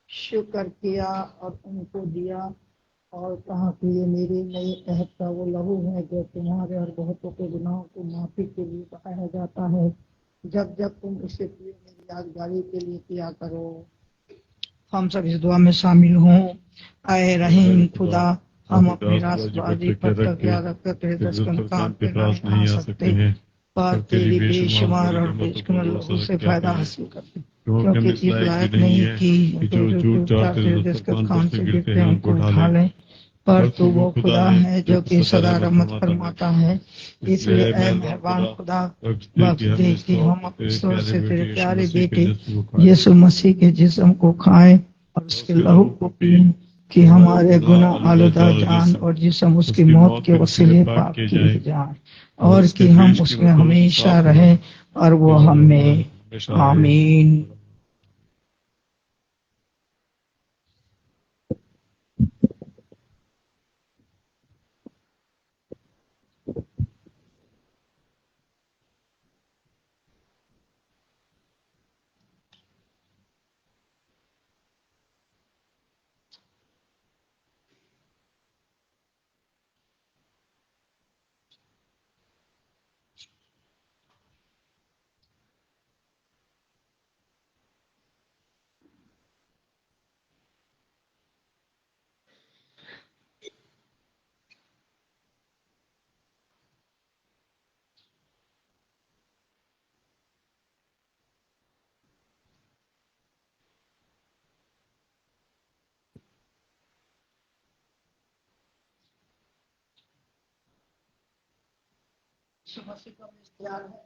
शुक्र किया और उनको दिया और कहा कि ये मेरे नए अहद का वो लहू है जो तुम्हारे और बहुतों के गुनाहों को माफी के लिए बहाया जाता है। जब जब तुम इसे पियो मेरी यादगारी के लिए किया करो। हम सब इस दुआ में शामिल हों। आए रहीम खुदा, हम अपनी राष्ट्रवादी पर तक याद रखकर तेरे दस्तन काम पे नहीं आ सकते, पर तेरी बेशुमार और बेशुमार लोगों से फायदा हासिल करते, क्योंकि इस लायक नहीं कि जो तेरे दस्तन काम से गिरते हैं उनको उठा लें, पर तू वो खुदा है जो कि सदा रहमत फरमाता है। इसलिए ऐ मेहरबान खुदा बख्श दे कि हम ईश्वर से तेरे प्यारे बेटे यीशु मसीह के जिस्म को खाएं और उसके लहू को पिएं, कि हमारे गुनाह आलूदा जान और जिस्म उसकी मौत के वसीले पाक किए जाएं, और कि हम उसमें हमेशा रहें और वो हमें। आमीन। यीशु मसीह का इख्तियार है।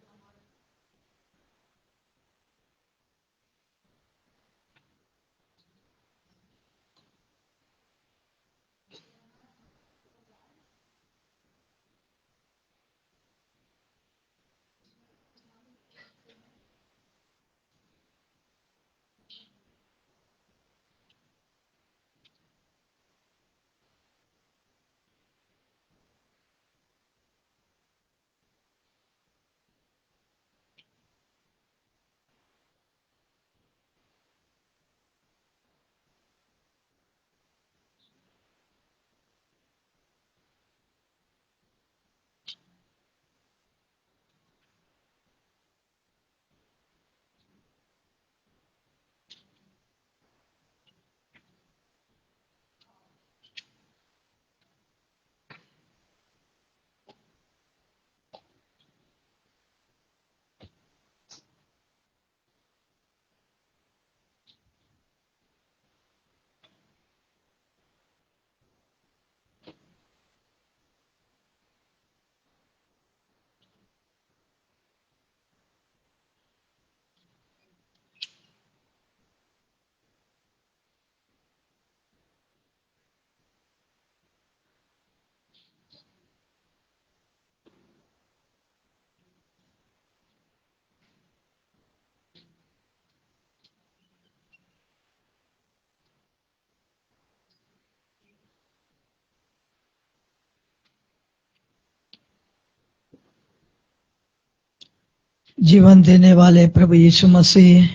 जीवन देने वाले प्रभु यीशु मसीह,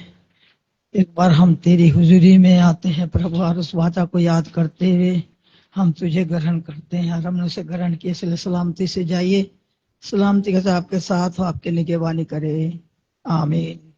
एक बार हम तेरी हुजूरी में आते हैं प्रभु, और उस वाचा को याद करते हुए हम तुझे ग्रहण करते हैं, और हमने उसे ग्रहण किए, इसलिए सलामती से जाइए। सलामती के साथ आपके साथ हो, आपके निगहबानी करे। आमीन।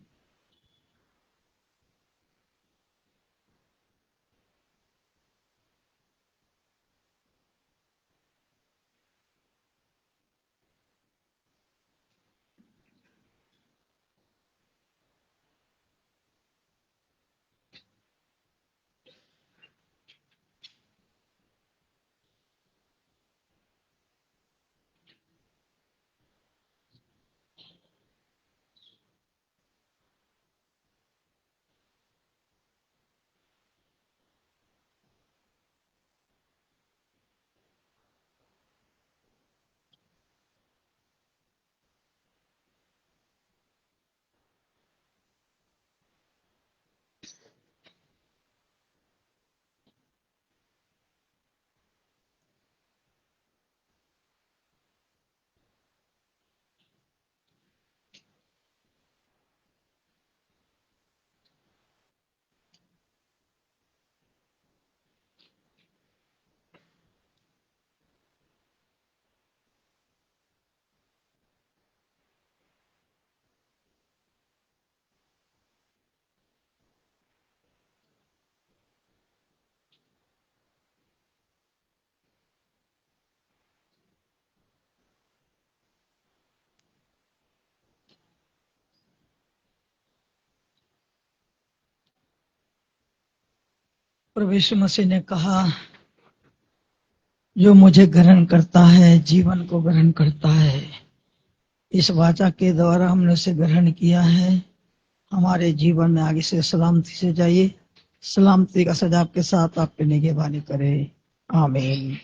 प्रभु यीशु मसीह ने कहा, जो मुझे ग्रहण करता है जीवन को ग्रहण करता है। इस वाचा के द्वारा हमने उसे ग्रहण किया है। हमारे जीवन में आगे से सलामती से जाइए। सलामती का सजा आपके साथ आपके निगहबानी करे। आमीन।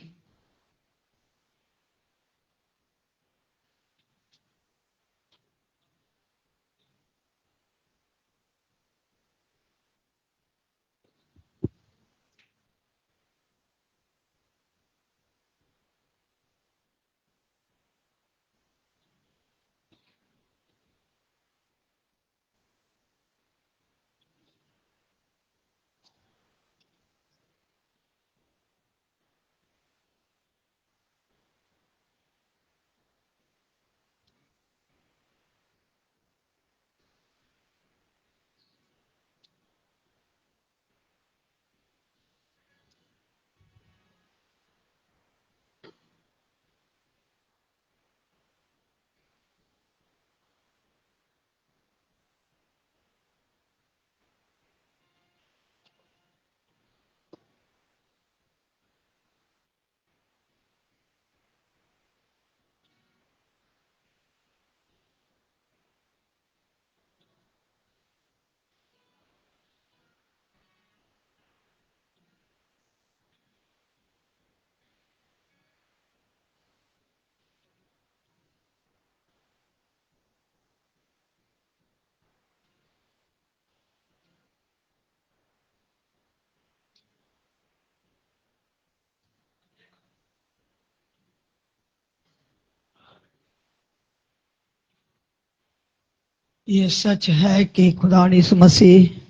ये सच है कि खुदा यीशु मसीह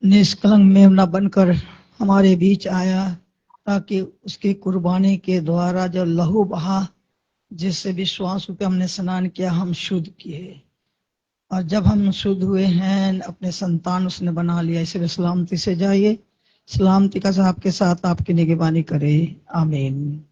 निष्कलंक मेमना बनकर हमारे बीच आया, ताकि उसकी कुर्बानी के द्वारा जो लहू बहा, जिससे विश्वास पे हमने स्नान किया, हम शुद्ध किए। और जब हम शुद्ध हुए हैं, अपने संतान उसने बना लिया। इसलिए सलामती से जाइए। सलामती का आपके साथ आपकी निगहबानी करे। आमीन।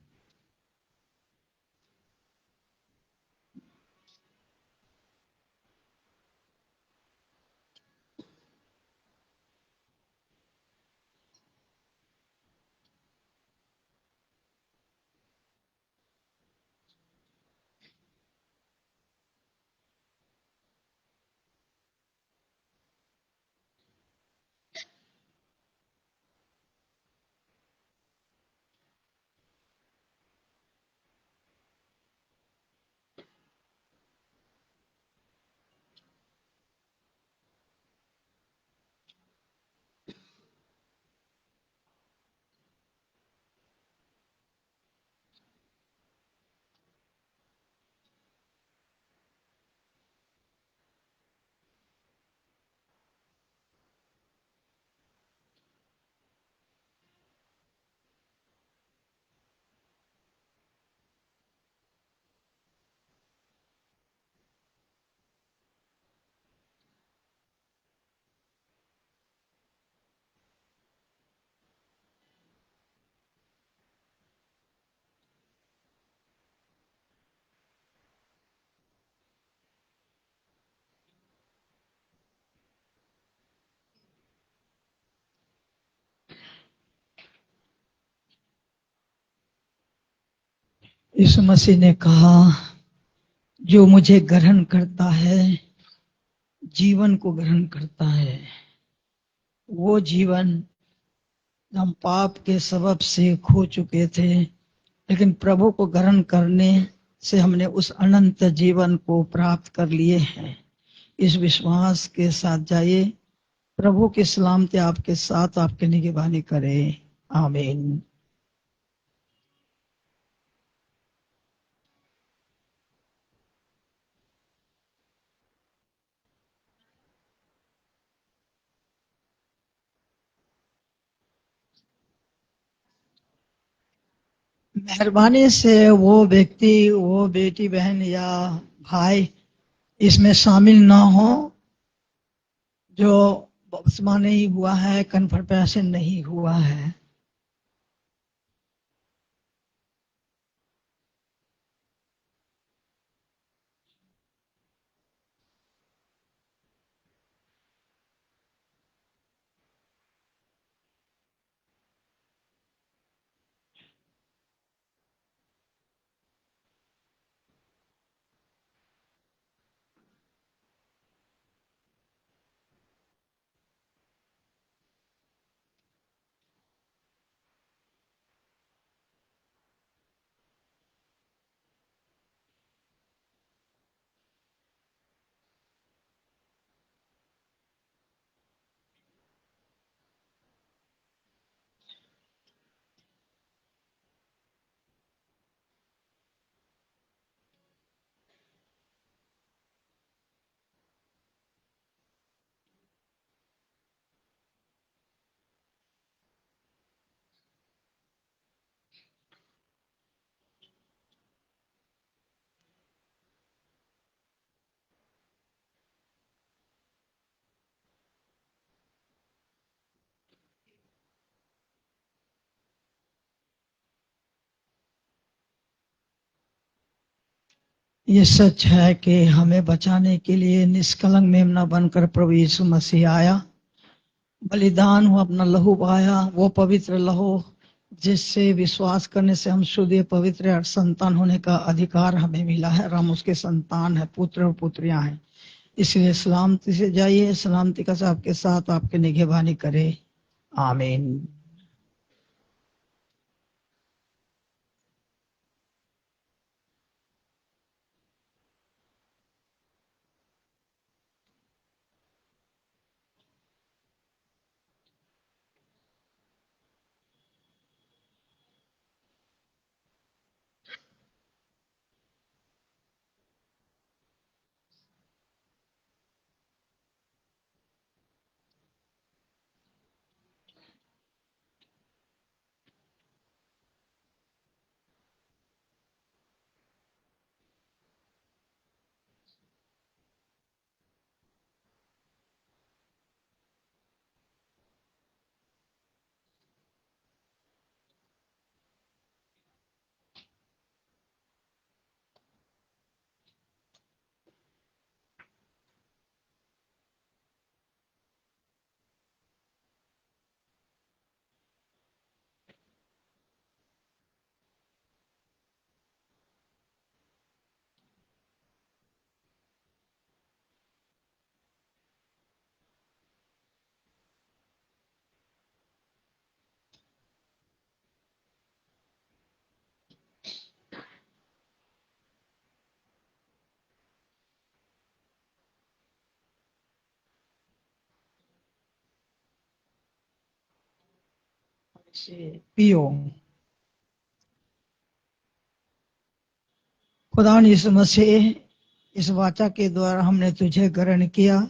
यीशु मसीह ने कहा, जो मुझे ग्रहण करता है जीवन को ग्रहण करता है। वो जीवन हम पाप के सबब से खो चुके थे, लेकिन प्रभु को ग्रहण करने से हमने उस अनंत जीवन को प्राप्त कर लिए हैं। इस विश्वास के साथ जाइए। प्रभु की सलामती आपके साथ आपकी निगहबानी करे। आमीन। मेहरबानी से वो व्यक्ति, वो बेटी बहन या भाई इसमें शामिल ना हो जो बपतिस्मा नहीं हुआ है, कन्फर्मेशन नहीं हुआ है। ये सच है कि हमें बचाने के लिए निष्कलंक मेमना बनकर प्रभु यीशु मसीह आया, बलिदान हुआ, अपना लहू बहाया, वो पवित्र लहू जिससे विश्वास करने से हम शुद्ध पवित्र और संतान होने का अधिकार हमें मिला है और हम उसके संतान है, पुत्र और पुत्रियां हैं। इसलिए सलामती से जाइए, सलामती का साथ आपके साथ आपके निगहबानी करे। आमीन। पियो। खुदा यीशु मसीह, इस वाचा के द्वारा हमने तुझे ग्रहण किया,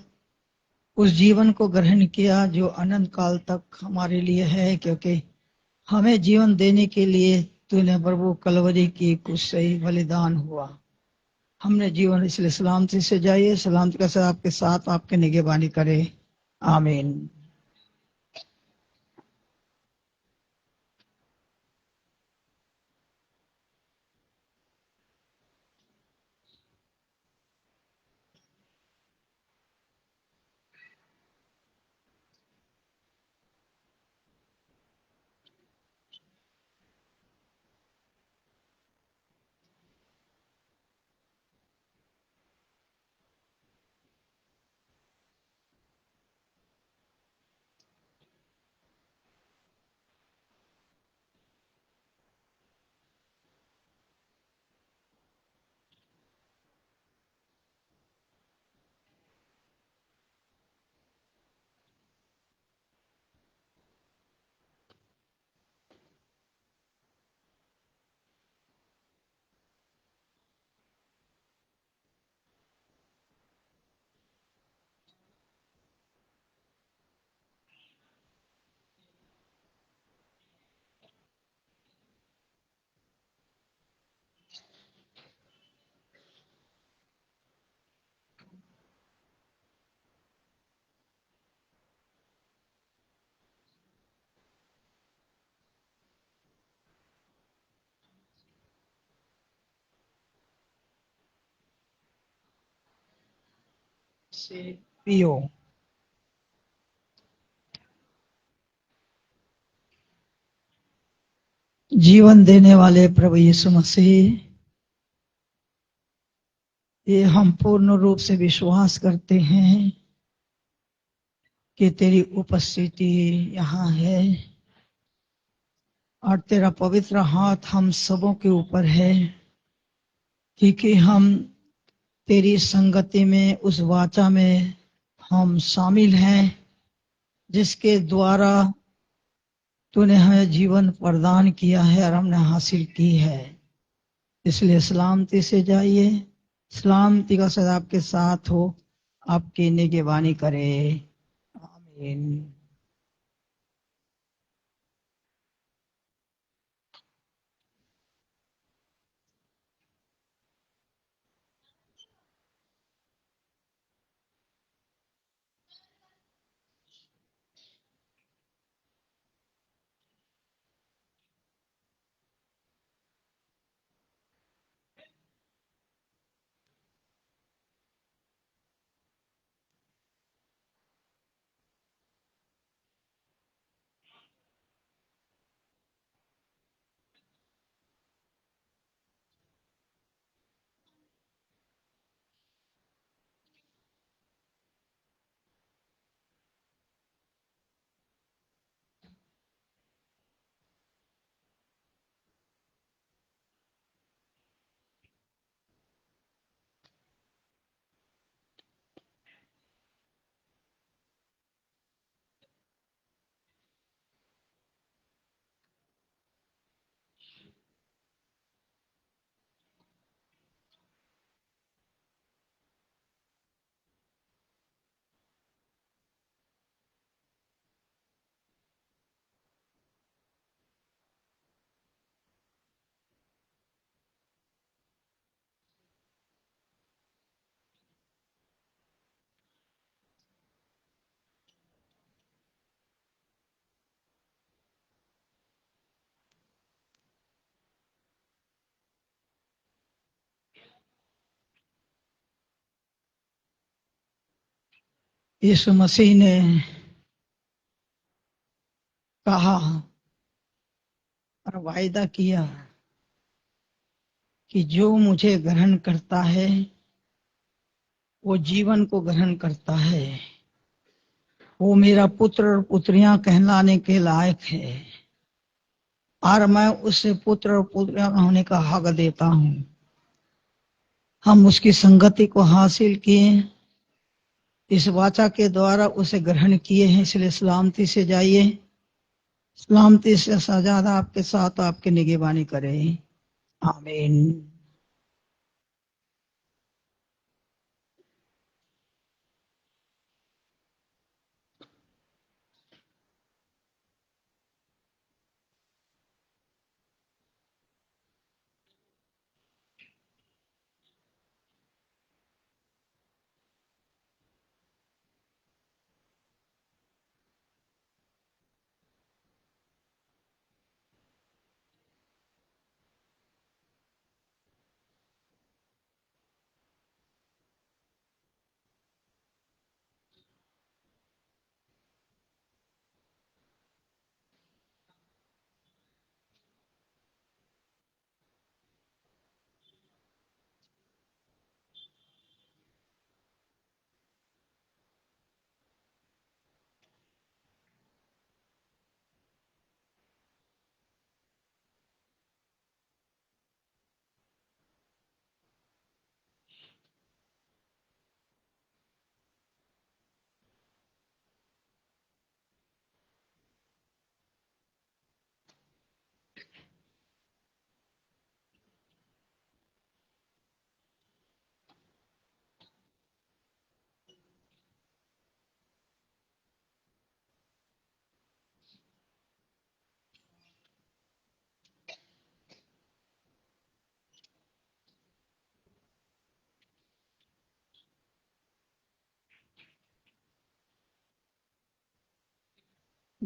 उस जीवन को ग्रहण किया जो अनंत काल तक हमारे लिए है, क्योंकि हमें जीवन देने के लिए तूने प्रभु कलवरी की कुछ सही बलिदान हुआ। हमने जीवन, इसलिए सलामती से जाइए, सलामती का साथ आपके साथ आपके निगहबानी करे। आमीन। से पियो। जीवन देने वाले प्रभु यीशु मसीह, ये हम पूर्ण रूप से विश्वास करते हैं कि तेरी उपस्थिति यहाँ है और तेरा पवित्र हाथ हम सबों के ऊपर है, क्योंकि हम तेरी संगति में, उस वाचा में हम शामिल हैं जिसके द्वारा तूने हमें जीवन प्रदान किया है और हमने हासिल की है। इसलिए सलामती से जाइए, सलामती का सदा आपके साथ हो, आपकी निगहबानी करे। आमीन। यीशु मसीह ने कहा और वायदा किया कि जो मुझे ग्रहण करता है वो जीवन को ग्रहण करता है, वो मेरा पुत्र और पुत्रियां कहलाने के लायक है और मैं उसे पुत्र और पुत्रियां होने का हक देता हूं। हम उसकी संगति को हासिल किए, इस वाचा के द्वारा उसे ग्रहण किए हैं, इसलिए सलामती से जाइए, सलामती से सजादा आपके साथ आपके निगहबानी करे। आमीन।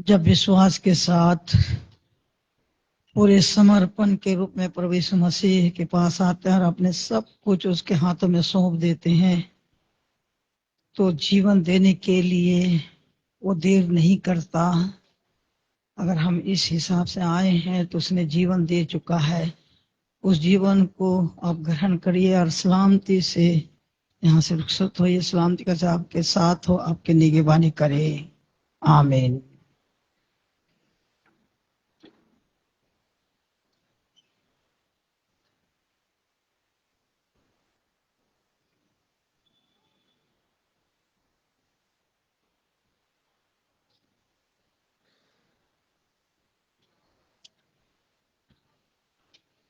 जब विश्वास के साथ पूरे समर्पण के रूप में प्रभु यीशु मसीह के पास आते हैं और अपने सब कुछ उसके हाथों में सौंप देते हैं, तो जीवन देने के लिए वो देर नहीं करता। अगर हम इस हिसाब से आए हैं तो उसने जीवन दे चुका है, उस जीवन को आप ग्रहण करिए और सलामती से यहाँ से रुखसत होइए। सलामती का साथ आपके साथ हो, आपके निगहबानी करे। आमीन।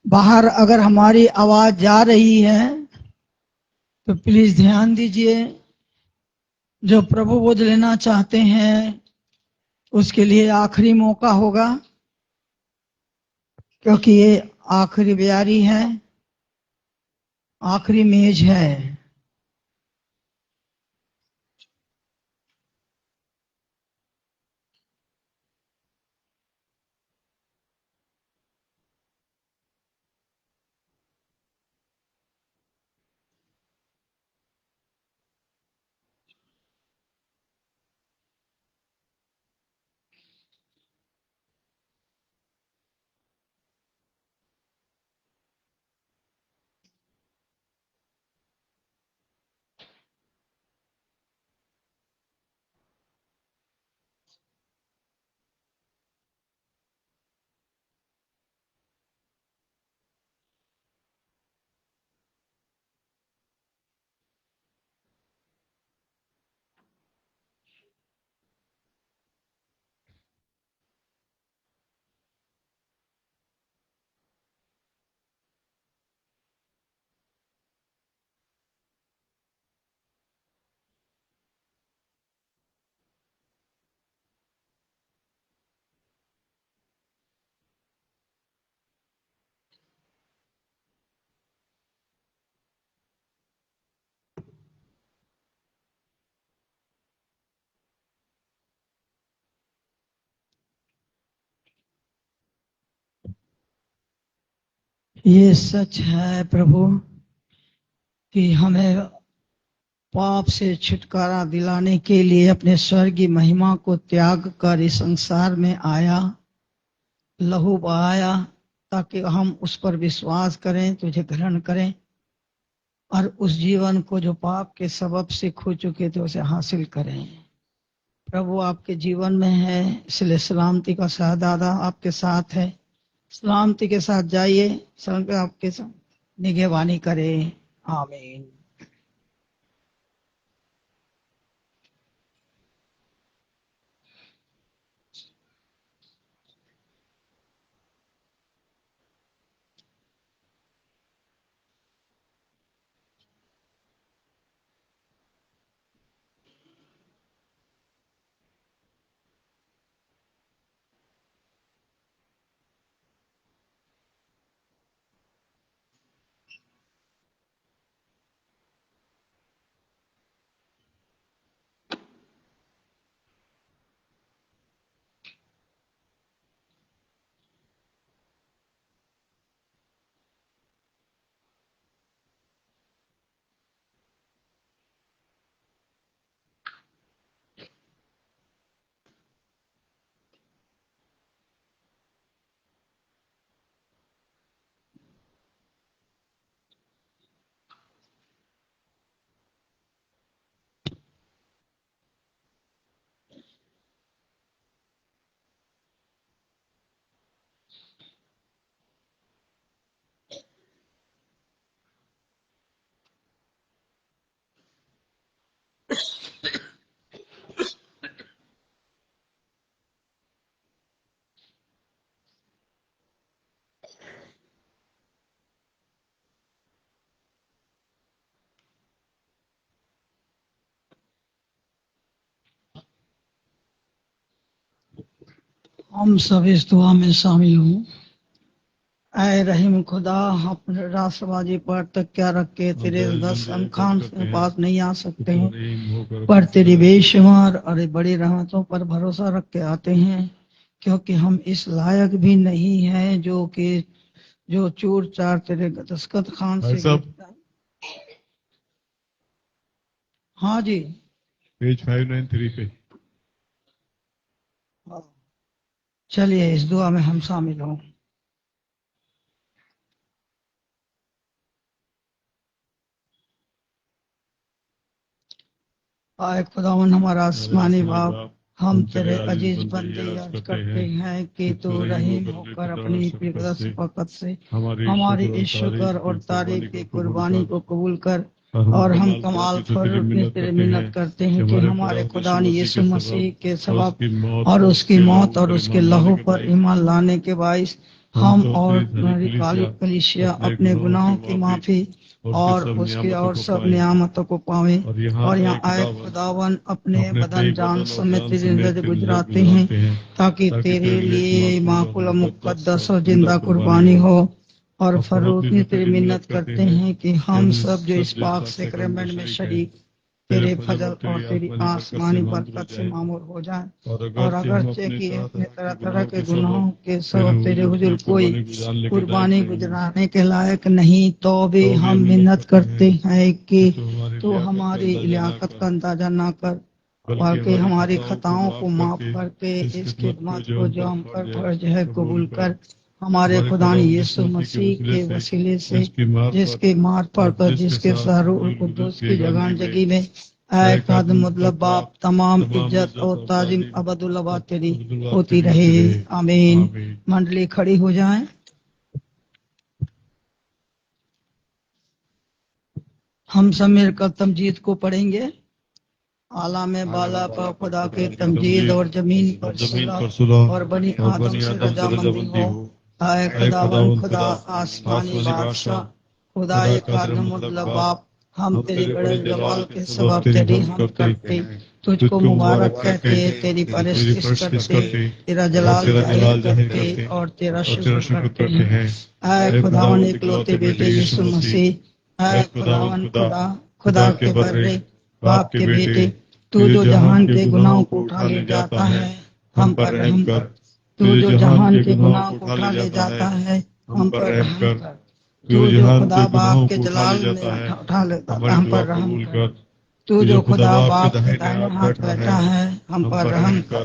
बाहर अगर हमारी आवाज जा रही है तो प्लीज ध्यान दीजिए, जो प्रभु बोध लेना चाहते हैं उसके लिए आखिरी मौका होगा, क्योंकि ये आखिरी ब्यारी है, आखिरी मेज है। ये सच है प्रभु कि हमें पाप से छुटकारा दिलाने के लिए अपने स्वर्गीय महिमा को त्याग कर इस संसार में आया, लहू बहाया ताकि हम उस पर विश्वास करें, तुझे ग्रहण करें और उस जीवन को जो पाप के सबब से खो चुके थे उसे हासिल करें। प्रभु आपके जीवन में है, इसलिए सलामती का शहजादा आपके साथ है। सलामती के साथ जाइए, सलामती आपके साथ निगहबानी करे। आमीन। हम सब इस दुआ में शामिल हों। ऐ रहीम खुदा, अपने राष्ट्रबाजी पर तक क्या रख के तेरे दस खान के पास नहीं आ सकते हैं, पर तेरी बेशुमार और बड़ी रहमतों पर भरोसा रख के आते हैं, क्योंकि हम इस लायक भी नहीं है जो चूर चार तेरे दस्तखत खान से। हाँ जी, पेज 593 पे। चलिए इस दुआ में हम शामिल हों। आए खुदावन हमारा आसमानी बाप, हम तेरे अजीज बंदे अर्ज करते हैं कि तू रहीम होकर अपनी शफकत से हमारी इस शुक्र और तारीफ की कुर्बानी को कबूल कर, और हम कमाल फर्ज में तेरे मिन्नत करते हैं कि हमारे खुदा ने यीशु मसीह के सबब और उसकी मौत और उसके लहू पर ईमान लाने के बाइस हम और हमारी काली कलीसिया अपने गुनाहों की माफी और उसकी और सब नियामतों को पावे। और यहाँ आए खुदावन अपने बदन जान समेत जिंदगी गुजराते हैं, ताकि तेरे लिए माकुल मुकद्दस और जिंदा कुर्बानी हो। और फरूक ने तेरी मिन्नत करते हैं कि हम सब जो इस पाक सेक्रेमेंट में शरीक तेरे फजल और तेरी आसमानी बरकत से मामूर हो जाए। और अगरचे कि अपने तरह तरह के गुनाहों के सबब तेरे हुजूर कोई कुर्बानी गुजराने के लायक नहीं, तो भी हम मिन्नत करते हैं कि तू हमारी लियाकत का अंदाजा ना कर, बल्कि हमारी खताओं को माफ करके इस खिदमत को जो हम पर फर्ज है कबूल कर। हमारे खुदा यीशु मसीह के वसीले से, जिसके मार्फत पर जिसके रूह कुद्दूस की जगह जगी में ऐ खादिम मतलब बाप, तमाम इज्जत और ताजीम अबदुल्ला तेरी होती रहे। आमीन। मंडली खड़ी हो जाएं। हम सब मिलकर तमजीद को पढ़ेंगे। आला में बाला पर खुदा के तमजीद और जमीन पर सुलह और बनी आदम से रजामंदी हो। आए खुदावन खुदा आसमानी बादशाह, खुदा एक मतलब बाप, हम तेरी बड़े जवाल के सबब तेरी हम करते, तुझको मुबारक कहते, तेरी परस्तिश करते, तेरा जलाल जाहिर करते और तेरा शुक्र करते हैं। आए खुदावन इकलौते बेटे यीशु मसीह, आए खुदावन खुदा के बर्रे बाप के बेटे, तू जो जहान के गुनाहों को उठा ले जाता है, हम पर रहम कर। तू जो जहान के गुनाह को उठा ले जाता है, हम पर रहम कर। तू जो खुदा बाप के जलाल में उठा लेता है, हम पर रहम कर। तू जो खुदा बाप के दाहिने हाथ बैठा है, हम पर रहम कर,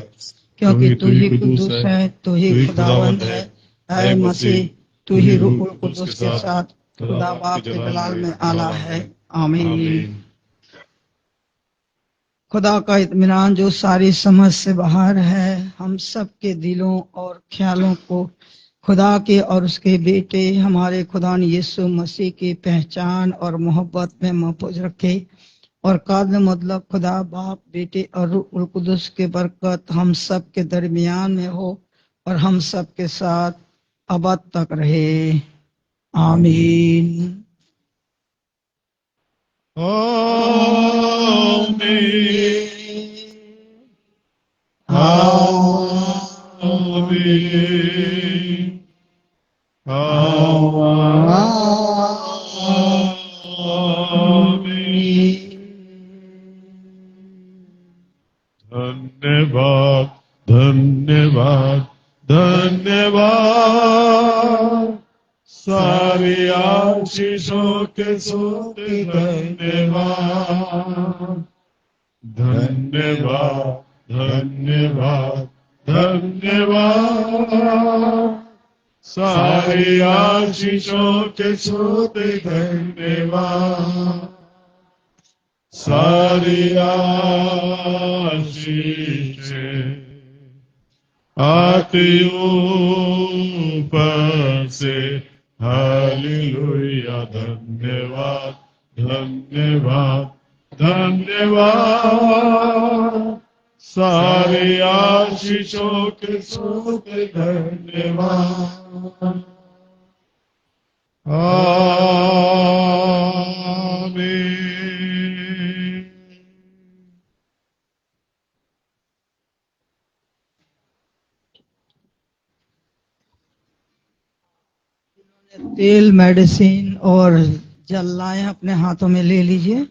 क्योंकि तू ही कुदूस है, तू ही खुदावंद है। ऐ मसीह, तू ही रूह कुदूस के साथ खुदा बाप के जलाल में आला है। आमीन। खुदा का इत्मीनान जो सारी समझ से बाहर है, हम सब के दिलों और ख्यालों को खुदा के और उसके बेटे हमारे खुदा यीशु मसीह की पहचान और मोहब्बत में महफूज रखे, और काद मतलब खुदा बाप, बेटे और रूह कुदुस के बरकत हम सब के दरमियान में हो और हम सब के साथ अबद तक रहे। आमीन। धन्यवाद, धन्यवाद, धन्यवाद, सारी आशीषों के सोते धन्यवाद, धन्यवाद, धन्यवाद, धन्यवाद, सारी आशीषों के सोते धन्यवाद, सारी आशीषें आती ऊपर से। हालेलुया, धन्यवाद, धन्यवाद, धन्यवाद, सारी आशीषों के सोते धन्यवाद। आमीन। तेल, मेडिसिन और जल लाए अपने हाथों में ले लीजिए।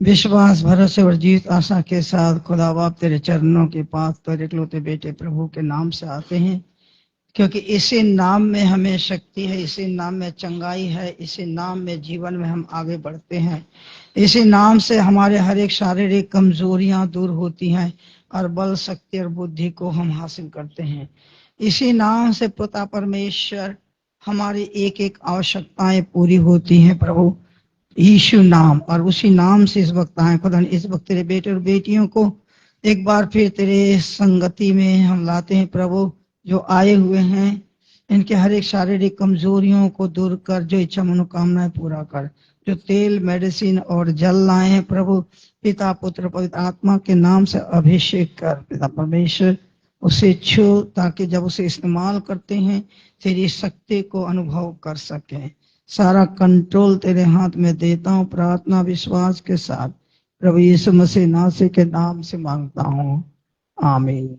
विश्वास, भरोसे और जीत आशा के साथ खुदा बाप तेरे चरणों के पास तेरे इकलौते बेटे प्रभु के नाम से आते हैं, क्योंकि इसी नाम में हमें शक्ति है, इसी नाम में चंगाई है, इसी नाम में जीवन में हम आगे बढ़ते हैं। इसी नाम से हमारे हर एक शारीरिक कमजोरियां दूर होती हैं और बल, शक्ति और बुद्धि को हम हासिल करते हैं। इसी नाम से पिता परमेश्वर हमारी एक एक आवश्यकताएं पूरी होती हैं प्रभु यीशु नाम। और उसी नाम से इस वक्त आए खुदा, इस वक्त तेरे बेटे और बेटियों को एक बार फिर तेरे संगति में हम लाते हैं प्रभु। जो आए हुए हैं इनके हर एक शारीरिक कमजोरियों को दूर कर, जो इच्छा मनोकामनाएं पूरा कर। जो तेल, मेडिसिन और जल लाए हैं प्रभु, पिता, पुत्र, पवित्र आत्मा के नाम से अभिषेक कर पिता परमेश्वर उसे छू, ताकि जब उसे इस्तेमाल करते हैं तेरी शक्ति को अनुभव कर सके। सारा कंट्रोल तेरे हाथ में देता हूँ, प्रार्थना विश्वास के साथ प्रभु यीशु मसीह नासरी के नाम से मांगता हूँ। आमीन।